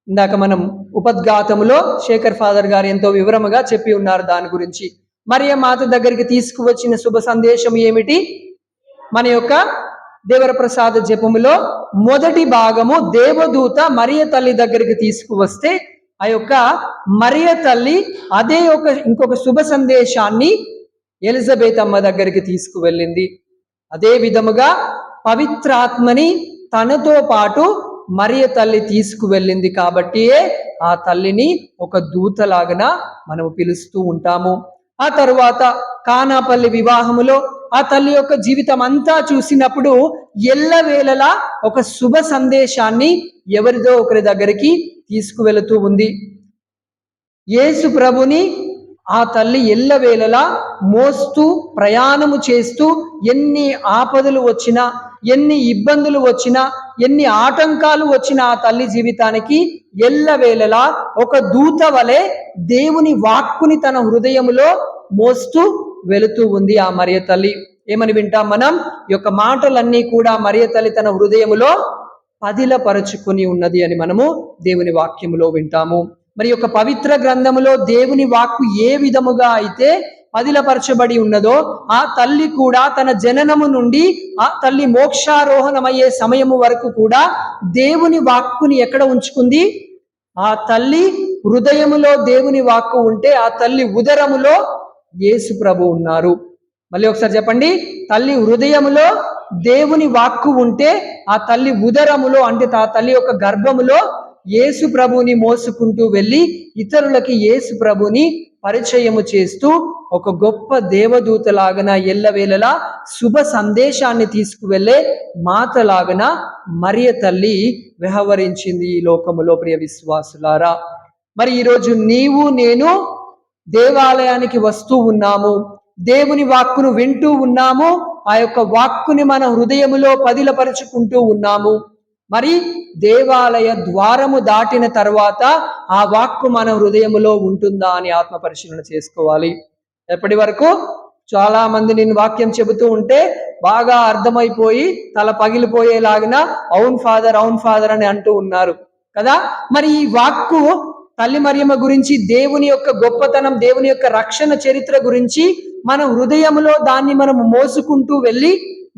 ఇందాక మనం ఉపద్ఘాతములో శేఖర్ ఫాదర్ గారు ఎంతో వివరముగా చెప్పి ఉన్నారు దాని గురించి. మరియ మాత దగ్గరికి తీసుకువచ్చిన శుభ సందేశం ఏమిటి? మన యొక్క దేవరప్రసాద జపములో మొదటి భాగము దేవదూత మరియ తల్లి దగ్గరికి తీసుకువస్తే ఆ యొక్క మరియ తల్లి అదే ఇంకొక శుభ సందేశాన్ని ఎలిజబెత్ అమ్మ దగ్గరికి తీసుకువెళ్ళింది. అదే విధముగా పవిత్రాత్మని తనతో పాటు మరియ తల్లి తీసుకువెళ్ళింది. కాబట్టియే ఆ తల్లిని ఒక దూతలాగన మనము పిలుస్తూ ఉంటాము. ఆ తరువాత కానాపల్లి వివాహములో ఆ తల్లి యొక్క జీవితం అంతా చూసినప్పుడు ఎల్లవేళలా ఒక శుభ సందేశాన్ని ఎవరిదో ఒకరి దగ్గరికి తీసుకువెళుతూ ఉంది. యేసు ప్రభుని ఆ తల్లి ఎల్లవేళలా మోస్తూ ప్రయాణము చేస్తూ ఎన్ని ఆపదలు వచ్చినా, ఎన్ని ఇబ్బందులు వచ్చినా, ఎన్ని ఆటంకాలు వచ్చినా ఆ తల్లి జీవితానికి ఎల్లవేళలా ఒక దూత వలె దేవుని వాక్కుని తన హృదయములో మోస్తూ వెళుతూ ఉంది ఆ మరియ తల్లి. ఏమని వింటాం మనం? ఈ యొక్క మాటలన్నీ కూడా మరియ తల్లి తన హృదయములో పదిలపరుచుకొని ఉన్నది అని మనము దేవుని వాక్యములో వింటాము. మరి యొక్క పవిత్ర గ్రంథములో దేవుని వాక్కు ఏ విధముగా అయితే పదిలపరచబడి ఉన్నదో ఆ తల్లి కూడా తన జననము నుండి ఆ తల్లి మోక్షారోహణమయ్యే సమయము వరకు కూడా దేవుని వాక్కుని ఎక్కడ ఉంచుకుంది? ఆ తల్లి హృదయములో దేవుని వాక్కు ఉంటే ఆ తల్లి ఉదరములో యేసు ప్రభు ఉన్నారు. మళ్ళీ ఒకసారి చెప్పండి. తల్లి హృదయములో దేవుని వాక్కు ఉంటే ఆ తల్లి ఉదరములో, అంటే ఆ తల్లి యొక్క గర్భములో యేసు ప్రభుని మోసుకుంటూ వెళ్ళి ఇతరులకి యేసు ప్రభుని పరిచయము చేస్తూ ఒక గొప్ప దేవదూతలాగన ఎల్లవేళలా శుభ సందేశాన్ని తీసుకువెళ్ళే మాతలాగన మరియ తల్లి వ్యవహరించింది ఈ లోకములో ప్రియ విశ్వాసులారా. మరి ఈరోజు నీవు నేను దేవాలయానికి వస్తూ ఉన్నాము, దేవుని వాక్కును వింటూ ఉన్నాము, ఆ యొక్క వాక్కుని మన హృదయములో పదిలపరుచుకుంటూ ఉన్నాము. మరి దేవాలయ ద్వారము దాటిన తర్వాత ఆ వాక్కు మన హృదయములో ఉంటుందా అని ఆత్మ పరిశీలన చేసుకోవాలి. ఎప్పటి వరకు చాలా మంది నేను వాక్యం చెబుతూ ఉంటే బాగా అర్థమైపోయి తల పగిలిపోయేలాగిన అవును ఫాదర్ అని అంటూ ఉన్నారు కదా. మరి ఈ వాక్కు తల్లి మరియమ్మ గురించి, దేవుని యొక్క గొప్పతనం, దేవుని యొక్క రక్షణ చరిత్ర గురించి మన హృదయములో దాన్ని మనము మోసుకుంటూ వెళ్ళి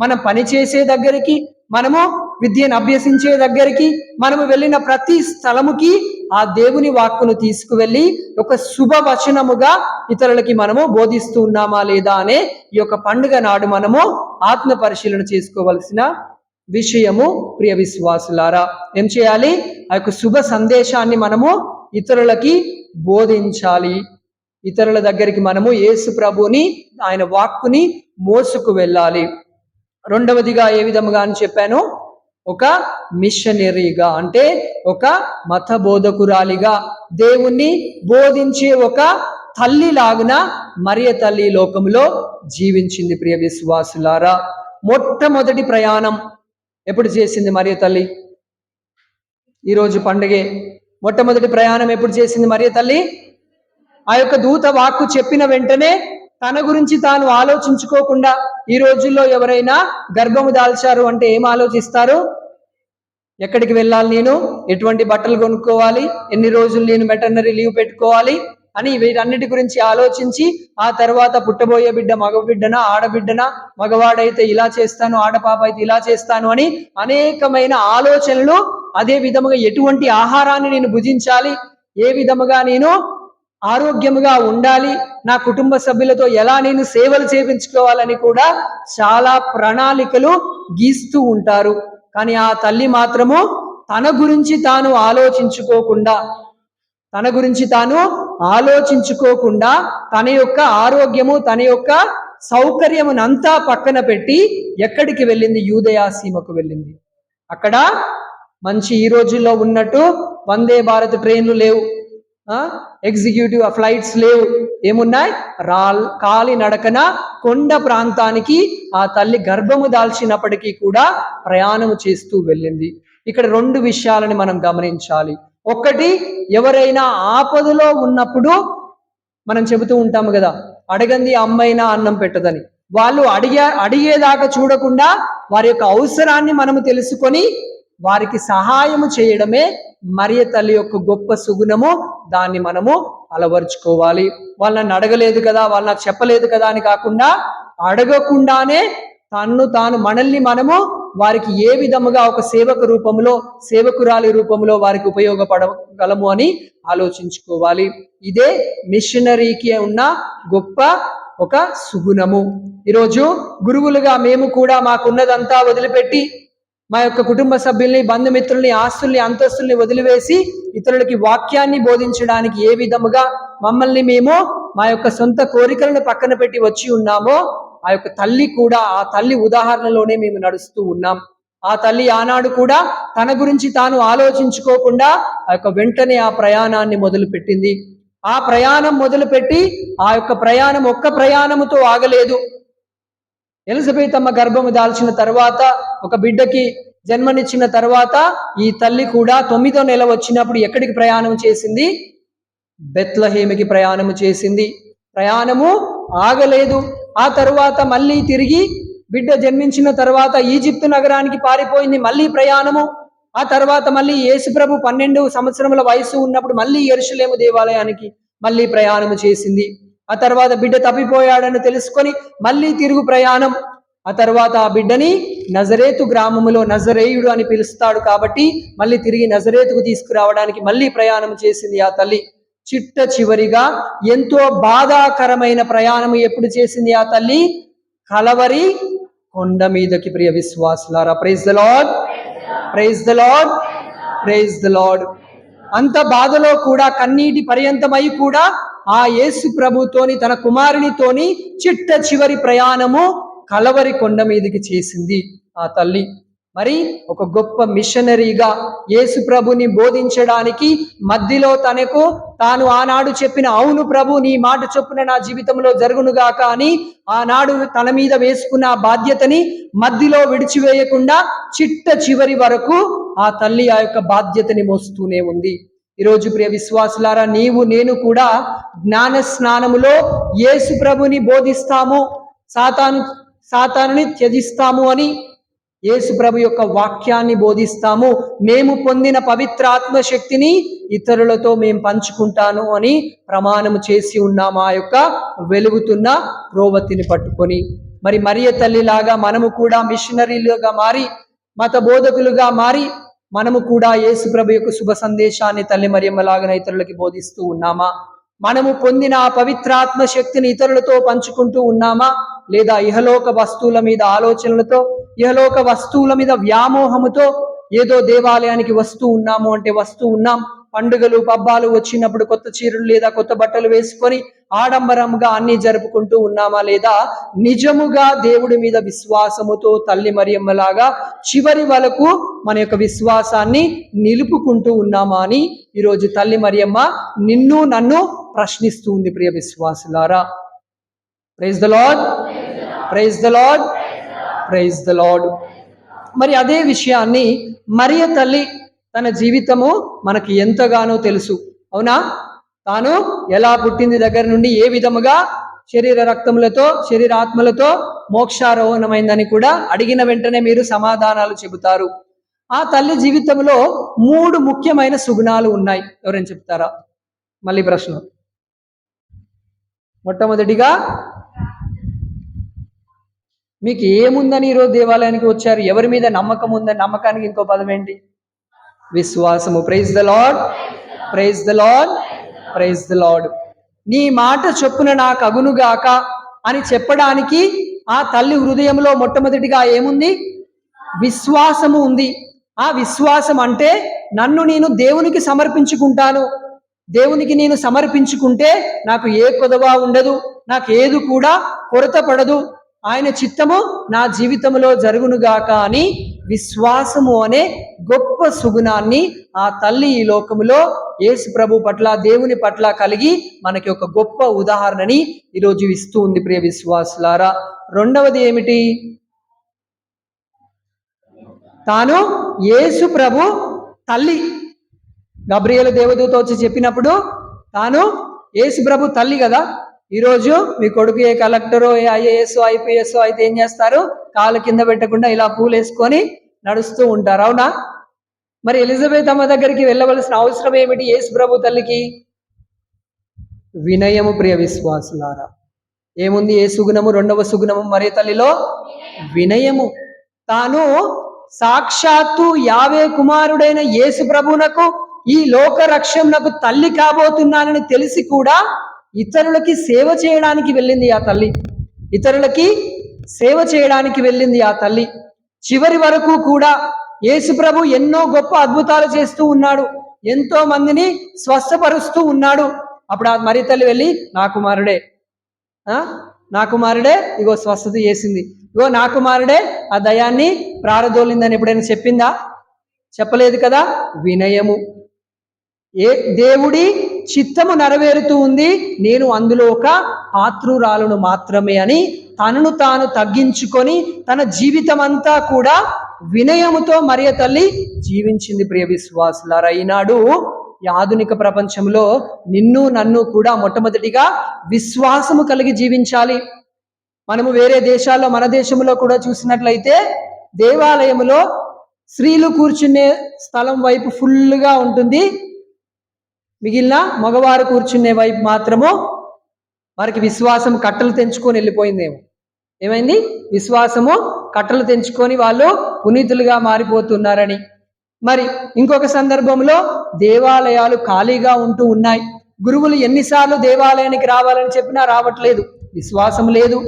మనం పనిచేసే దగ్గరికి, మనము విద్యను అభ్యసించే దగ్గరికి, మనము వెళ్ళిన ప్రతి స్థలముకి ఆ దేవుని వాక్కును తీసుకువెళ్ళి ఒక శుభవచనముగా ఇతరులకి మనము బోధిస్తూ ఉన్నామా లేదా అనే ఈ యొక్క పండుగ నాడు మనము ఆత్మ పరిశీలన చేసుకోవలసిన విషయము ప్రియ విశ్వాసులారా. ఏం చేయాలి? ఆ యొక్క శుభ సందేశాన్ని మనము ఇతరులకి బోధించాలి. ఇతరుల దగ్గరికి మనము యేసు ప్రభుని, ఆయన వాక్కుని మోసుకు వెళ్ళాలి. రెండవదిగా ఏ విధముగా అని చెప్పాను? ఒక మిషనరీగా, అంటే ఒక మత బోధకురాలిగా, దేవుణ్ణి బోధించే ఒక తల్లి లాగున మరియ తల్లి లోకములో జీవించింది ప్రియ విశ్వాసులారా. మొట్టమొదటి ప్రయాణం ఎప్పుడు చేసింది మరియ తల్లి? ఈరోజు పండుగే. మొట్టమొదటి ప్రయాణం ఎప్పుడు చేసింది మరియ తల్లి? ఆ యొక్క దూత వాక్కు చెప్పిన వెంటనే తన గురించి తాను ఆలోచించుకోకుండా, ఈ రోజుల్లో ఎవరైనా గర్భము దాల్చారు అంటే ఏం ఆలోచిస్తారు? ఎక్కడికి వెళ్ళాలి, నేను ఎటువంటి బట్టలు కొనుక్కోవాలి, ఎన్ని రోజులు నేను వెటర్నరీ లీవ్ పెట్టుకోవాలి అని వీటన్నిటి గురించి ఆలోచించి, ఆ తర్వాత పుట్టబోయే బిడ్డ మగబిడ్డనా ఆడబిడ్డనా, మగవాడైతే ఇలా చేస్తాను, ఆడపాప అయితే ఇలా చేస్తాను అని అనేకమైన ఆలోచనలు, అదే విధముగా ఎటువంటి ఆహారాన్ని నేను భుజించాలి, ఏ విధముగా నేను ఆరోగ్యముగా ఉండాలి, నా కుటుంబ సభ్యులతో ఎలా నేను సేవలు చేయించుకోవాలని కూడా చాలా ప్రణాళికలు గీస్తూ ఉంటారు. కానీ ఆ తల్లి మాత్రము తన గురించి తాను ఆలోచించుకోకుండా తన యొక్క ఆరోగ్యము, తన యొక్క సౌకర్యమునంతా పక్కన పెట్టి ఎక్కడికి వెళ్ళింది? యూదయా సీమకు వెళ్ళింది. అక్కడ మంచి ఈ రోజుల్లో ఉన్నట్టు వందే భారత్ ట్రైన్లు లేవు, ఎగ్జిక్యూటివ్ ఫ్లైట్స్ లేవు. ఏమున్నాయి? కాలి నడకన కొండ ప్రాంతానికి ఆ తల్లి గర్భము దాల్చినప్పటికీ కూడా ప్రయాణము చేస్తూ వెళ్ళింది. ఇక్కడ 2 విషయాలని మనం గమనించాలి. ఒకటి, ఎవరైనా ఆపదలో ఉన్నప్పుడు మనం చెబుతూ ఉంటాము కదా, అడగంది అమ్మైనా అన్నం పెట్టదని. వాళ్ళు అడిగేదాకా చూడకుండా వారి యొక్క అవసరాన్ని మనము తెలుసుకొని వారికి సహాయము చేయడమే మరియ తల్లి యొక్క గొప్ప సుగుణము. దాన్ని మనము అలవరుచుకోవాలి. వాళ్ళని అడగలేదు కదా, వాళ్ళు నాకు చెప్పలేదు కదా అని కాకుండా, అడగకుండానే మనల్ని మనము వారికి ఏ విధముగా ఒక సేవకురాలి రూపంలో వారికి ఉపయోగపడగలము అని ఆలోచించుకోవాలి. ఇదే మిషనరీకి ఉన్న గొప్ప ఒక సుగుణము. ఈరోజు గురువులుగా మేము కూడా మాకున్నదంతా వదిలిపెట్టి, మా యొక్క కుటుంబ సభ్యుల్ని, బంధుమిత్రుల్ని, ఆస్తుల్ని, అంతస్తుల్ని వదిలివేసి ఇతరులకి వాక్యాన్ని బోధించడానికి ఏ విధముగా మమ్మల్ని మేము మా యొక్క సొంత కోరికలను పక్కన పెట్టి వచ్చి ఉన్నామో, ఆ యొక్క తల్లి కూడా ఆ తల్లి ఉదాహరణలోనే మేము నడుస్తూ ఉన్నాం. ఆ తల్లి ఆనాడు కూడా తన గురించి తాను ఆలోచించుకోకుండా ఆ యొక్క వెంటనే ఆ ప్రయాణాన్ని మొదలుపెట్టింది. ఆ ప్రయాణం మొదలుపెట్టి ఆ యొక్క ప్రయాణం ఒక్క ప్రయాణముతో ఆగలేదు. ఎలిజబెత్ అమ్మ గర్భము దాల్చిన తర్వాత, ఒక బిడ్డకి జన్మనిచ్చిన తర్వాత ఈ తల్లి కూడా 9వ నెల వచ్చినప్పుడు ఎక్కడికి ప్రయాణం చేసింది? బెత్లహేమికి ప్రయాణము చేసింది. ప్రయాణము ఆగలేదు. ఆ తరువాత మళ్ళీ తిరిగి బిడ్డ జన్మించిన తర్వాత ఈజిప్టు నగరానికి పారిపోయింది. మళ్ళీ ప్రయాణము. ఆ తర్వాత మళ్ళీ యేసుప్రభు 12 సంవత్సరముల వయసు ఉన్నప్పుడు మళ్ళీ యెరూషలేము దేవాలయానికి మళ్ళీ ప్రయాణము చేసింది. ఆ తర్వాత బిడ్డ తప్పిపోయాడని తెలుసుకొని మళ్ళీ తిరుగు ప్రయాణం. ఆ తర్వాత ఆ బిడ్డని నజరేతు గ్రామములో, నజరేయుడు అని పిలుస్తాడు కాబట్టి మళ్ళీ తిరిగి నజరేతుకు తీసుకురావడానికి మళ్ళీ ప్రయాణం చేసింది ఆ తల్లి. చిట్ట చివరిగా ఎంతో బాధాకరమైన ప్రయాణం ఎప్పుడు చేసింది ఆ తల్లి? కలవరి కొండ మీదకి. ప్రియ విశ్వాసులారా, praise the lord, praise the lord, praise the lord. అంత బాధలో కూడా కన్నీటి పర్యంతమై కూడా ఆ యేసు ప్రభుతోని, తన కుమారునితోని చిట్ట చివరి ప్రయాణము కలవరి కొండ మీదకి చేసింది ఆ తల్లి. మరి ఒక గొప్ప మిషనరీగా యేసు ప్రభుని బోధించడానికి మధ్యలో తాను ఆనాడు చెప్పిన, అవును ప్రభు నీ మాట చొప్పున నా జీవితంలో జరుగునుగాక అని ఆనాడు తన మీద వేసుకున్న ఆ బాధ్యతని మధ్యలో విడిచివేయకుండా చిట్ట చివరి వరకు ఆ తల్లి ఆ యొక్క బాధ్యతని మోస్తూనే ఉంది. ఈరోజు ప్రియ విశ్వాసులారా, నీవు నేను కూడా జ్ఞాన స్నానములో యేసు ప్రభుని బోధిస్తాము, సాతానుని త్యజిస్తాము అని, యేసు ప్రభు యొక్క వాక్యాన్ని బోధిస్తాము, మేము పొందిన పవిత్రాత్మ శక్తిని ఇతరులతో మేము పంచుకుంటాను అని ప్రమాణము చేసి ఉన్నాము ఆ యొక్క వెలుగుతున్న ప్రోవతిని పట్టుకొని. మరి మరియ తల్లిలాగా మనము కూడా మిషనరీలుగా మారి, మత బోధకులుగా మారి, మనము కూడా యేసు ప్రభు యొక్క శుభ సందేశాన్ని తల్లి మరియమ్మలాగా ఇతరులకి బోధిస్తూ ఉన్నామా? మనము పొందిన ఆ పవిత్రాత్మ శక్తిని ఇతరులతో పంచుకుంటూ ఉన్నామా? లేదా ఇహలోక వస్తువుల మీద ఆలోచనలతో, ఇహలోక వస్తువుల మీద వ్యామోహముతో ఏదో దేవాలయానికి వస్తూ ఉన్నాం, పండుగలు పబ్బాలు వచ్చినప్పుడు కొత్త చీరలు లేదా కొత్త బట్టలు వేసుకొని ఆడంబరంగా అన్ని జరుపుకుంటూ ఉన్నామా? లేదా నిజముగా దేవుడి మీద విశ్వాసముతో తల్లి మరియమ్మలాగా చివరి వరకు మన యొక్క విశ్వాసాన్ని నిలుపుకుంటూ ఉన్నామా అని ఈరోజు తల్లి మరియమ్మ నిన్ను నన్ను ప్రశ్నిస్తూ ఉంది. ప్రియ విశ్వాసులారా, praise the lord, praise the lord, praise the lord. మరి అదే విషయాన్ని మరియ తల్లి తన జీవితము మనకి ఎంతగానో తెలుసు, అవునా? తాను ఎలా పుట్టింది దగ్గర నుండి ఏ విధముగా శరీర రక్తములతో శరీరాత్మలతో మోక్షారోహణమైందని కూడా అడిగిన వెంటనే మీరు సమాధానాలు చెబుతారు. ఆ తల్లి జీవితంలో 3 ముఖ్యమైన సుగుణాలు ఉన్నాయి. ఎవరైనా చెప్తారా? మళ్ళీ ప్రశ్న. మొట్టమొదటిగా మీకు ఏముందని ఈరోజు దేవాలయానికి వచ్చారు? ఎవరి మీద నమ్మకం ఉందని? నమ్మకానికి ఇంకో పదం ఏంటి? విశ్వాసము. Praise the lord, praise the lord, praise the lord. నీ మాట చొప్పున నాకు అగునుగాక అని చెప్పడానికి ఆ తల్లి హృదయంలో మొట్టమొదటిగా ఏముంది? విశ్వాసము ఉంది. ఆ విశ్వాసం అంటే నన్ను నేను దేవునికి సమర్పించుకుంటాను, దేవునికి నేను సమర్పించుకుంటే నాకు ఏ కొదవ ఉండదు, నాకు ఏది కూడా కొరత పడదు, ఆయన చిత్తము నా జీవితంలో జరుగునుగాక అని విశ్వాసము అనే గొప్ప సుగుణాన్ని ఆ తల్లి ఈ లోకములో యేసు ప్రభు పట్ల దేవుని పట్ల కలిగి మనకి ఒక గొప్ప ఉదాహరణని ఈరోజు ఇస్తూ ఉంది ప్రియ విశ్వాసులారా. రెండవది ఏమిటి? తాను యేసు ప్రభు తల్లి. గబ్రియేలు దేవదూత వచ్చి చెప్పినప్పుడు తాను యేసు ప్రభు తల్లి కదా. ఈరోజు మీ కొడుకు ఏ కలెక్టరో ఏ ఐఏఎస్ ఐపీఎస్ అయితే ఏం చేస్తారు? కాలు కింద పెట్టకుండా ఇలా పూలేసుకొని నడుస్తూ ఉంటారు, అవునా? మరి ఎలిజబెత్ అమ్మ దగ్గరికి వెళ్ళవలసిన అవసరం ఏమిటి యేసు ప్రభు తల్లికి? వినయము ప్రియ విశ్వాసులారా. ఏముంది ఏ సుగుణము? రెండవ సుగుణము మరియ తల్లిలో వినయము. తాను సాక్షాత్తు యావే కుమారుడైన యేసు ప్రభునకు ఈ లోక రక్షణకు తల్లి కాబోతున్నానని తెలిసి కూడా ఇతరులకి సేవ చేయడానికి వెళ్ళింది ఆ తల్లి. ఇతరులకి సేవ చేయడానికి వెళ్ళింది ఆ తల్లి. చివరి వరకు కూడా యేసు ప్రభు ఎన్నో గొప్ప అద్భుతాలు చేస్తూ ఉన్నాడు, ఎంతో మందిని స్వస్థపరుస్తూ ఉన్నాడు. అప్పుడు ఆ మరి తల్లి వెళ్ళి నా కుమారుడే ఇగో స్వస్థత చేసింది, ఇగో నా కుమారుడే ఆ దయాన్ని ప్రారదోలిందని ఎప్పుడైనా చెప్పిందా? చెప్పలేదు కదా. వినయము. దేవుడి చిత్తము నెరవేరుతూ ఉంది, నేను అందులో ఒక పాత్రురాలును మాత్రమే అని తనను తాను తగ్గించుకొని తన జీవితం అంతా కూడా వినయముతో మరియ తల్లి జీవించింది ప్రియ విశ్వాసులారా. ఈనాడు ఈ ఆధునిక ప్రపంచంలో నిన్ను నన్ను కూడా మొట్టమొదటిగా విశ్వాసము కలిగి జీవించాలి. మనము వేరే దేశాల్లో మన దేశంలో కూడా చూసినట్లయితే దేవాలయంలో స్త్రీలు కూర్చునే స్థలం వైపు ఫుల్గా ఉంటుంది, మిగిలిన మగవారు కూర్చునే వైపు మాత్రము వారికి విశ్వాసం కట్టలు తెంచుకొని వెళ్ళిపోయిందేమో. ఏమైంది? విశ్వాసము కట్టలు తెంచుకొని వాళ్ళు పునీతులుగా మారిపోతున్నారని. మరి ఇంకొక సందర్భంలో దేవాలయాలు ఖాళీగా ఉంటూ ఉన్నాయి. గురువులు ఎన్నిసార్లు దేవాలయానికి రావాలని చెప్పినా రావట్లేదు, విశ్వాసం లేదు.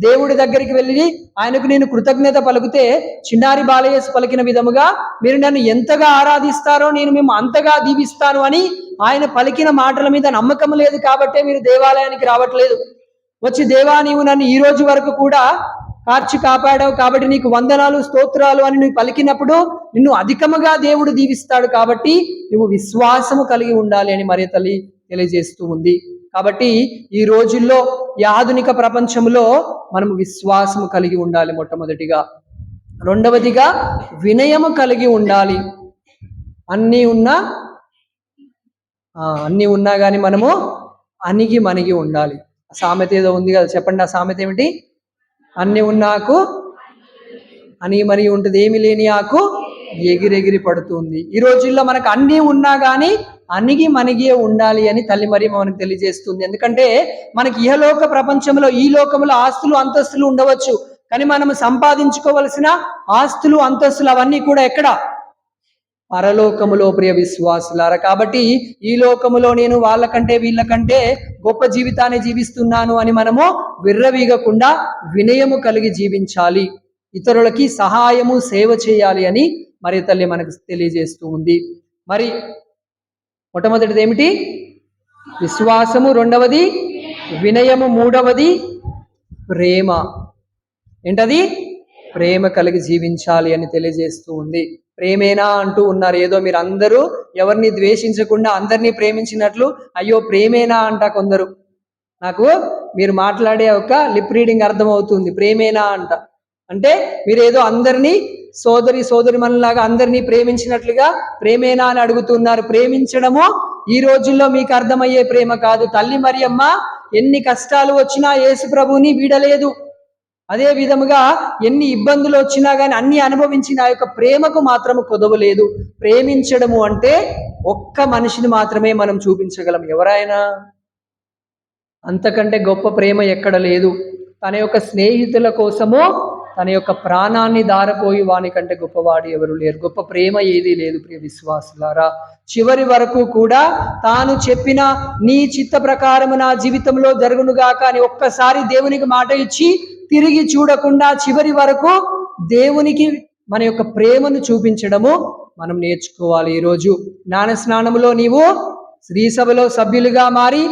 దేవుడి దగ్గరికి వెళ్ళి ఆయనకు నేను కృతజ్ఞత పలికితే చిన్నారి బాలయేసు పలికిన విధముగా మీరు నన్ను ఎంతగా ఆరాధిస్తారో నేను మేము అంతగా దీవిస్తాను అని ఆయన పలికిన మాటల మీద నమ్మకం లేదు కాబట్టే మీరు దేవాలయానికి రావట్లేదు. వచ్చి దేవా నీవు నన్ను ఈ రోజు వరకు కూడా కార్చి కాపాడావు కాబట్టి నీకు వందనాలు స్తోత్రాలు అని నువ్వు పలికినప్పుడు నిన్ను అధికముగా దేవుడు దీవిస్తాడు. కాబట్టి నువ్వు విశ్వాసము కలిగి ఉండాలి అని మరియ తల్లి తెలియజేస్తూ ఉంది. కాబట్టి ఈ రోజుల్లో ఈ ఆధునిక ప్రపంచంలో మనము విశ్వాసము కలిగి ఉండాలి మొట్టమొదటిగా. రెండవదిగా వినయము కలిగి ఉండాలి. అన్నీ ఉన్నా కానీ మనము అణిగి మణిగి ఉండాలి. సామెత ఏదో ఉంది కదా, చెప్పండి ఆ సామెత ఏమిటి? అన్నీ ఉన్నాకు అణిగి మణిగి ఉంటుంది, ఏమి లేని ఆకు ఎగిరెగిరి పడుతుంది. ఈ రోజుల్లో మనకు అన్నీ ఉన్నా కానీ అణిగి మణిగి ఉండాలి అని తల్లి మరి మనకు తెలియజేస్తుంది. ఎందుకంటే మనకి ఇహలోక ప్రపంచంలో ఈ లోకంలో ఆస్తులు అంతస్తులు ఉండవచ్చు, కానీ మనం సంపాదించుకోవలసిన ఆస్తులు అంతస్తులు అవన్నీ కూడా ఎక్కడ? పరలోకములో ప్రియ విశ్వాసులారా. కాబట్టి ఈ లోకములో నేను వాళ్ళకంటే వీళ్ళకంటే గొప్ప జీవితాన్ని జీవిస్తున్నాను అని మనము విర్రవీగకుండా వినయము కలిగి జీవించాలి, ఇతరులకి సహాయము సేవ చేయాలి అని మరి తల్లి మనకు తెలియజేస్తూ ఉంది. మరి మొట్టమొదటిది ఏమిటి? విశ్వాసము, రెండవది వినయము, మూడవది ప్రేమ. ఏంటది? ప్రేమ కలిగి జీవించాలి అని తెలియజేస్తూ ఉంది. ప్రేమేనా అంటూ ఉన్నారు. ఏదో మీరు అందరూ ఎవరిని ద్వేషించకుండా అందరినీ ప్రేమించినట్లు అయ్యో ప్రేమేనా అంట కొందరు. నాకు మీరు మాట్లాడే ఒక లిప్ రీడింగ్ అర్థమవుతుంది, ప్రేమేనా అంట. అంటే మీరేదో అందరినీ సోదరిమణులాగా అందరినీ ప్రేమించినట్లుగా ప్రేమేనా అని అడుగుతున్నారు. ప్రేమించడము ఈ రోజుల్లో మీకు అర్థమయ్యే ప్రేమ కాదు. తల్లి మరియమ్మ ఎన్ని కష్టాలు వచ్చినా యేసు ప్రభువుని వీడలేదు. అదే విధముగా ఎన్ని ఇబ్బందులు వచ్చినా కానీ అన్ని అనుభవించిన ఆ యొక్క ప్రేమకు మాత్రము కొదవలేదు. ప్రేమించడము అంటే ఒక్క మనిషిని మాత్రమే మనం చూపించగలం. ఎవరైనా అంతకంటే గొప్ప ప్రేమ ఎక్కడ లేదు. తన యొక్క స్నేహితుల కోసము తన యొక్క ప్రాణాన్ని దారపోయి వానికంటే గొప్పవాడు ఎవరు లేరు. గొప్ప ప్రేమ ఏదీ లేదు ప్రియ విశ్వాసులారా. చివరి వరకు కూడా తాను చెప్పిన నీ చిత్త ప్రకారము నా జీవితంలో జరుగునుగాక అని ఒక్కసారి దేవునికి మాట ఇచ్చి తిరిగి చూడకుండా చివరి వరకు దేవునికి మన యొక్క ప్రేమను చూపించడము మనం నేర్చుకోవాలి. ఈరోజు జ్ఞాన స్నానములో నీవు శ్రీసభలో సభ్యులుగా మారి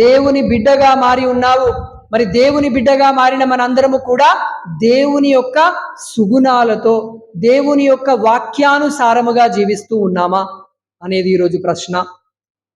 దేవుని బిడ్డగా మారి ఉన్నావు. మరి దేవుని బిడ్డగా మారిన మనందరము కూడా దేవుని యొక్క సుగుణాలతో దేవుని యొక్క వాక్యానుసారముగా జీవిస్తూ ఉన్నామా అనేది ఈరోజు ప్రశ్న.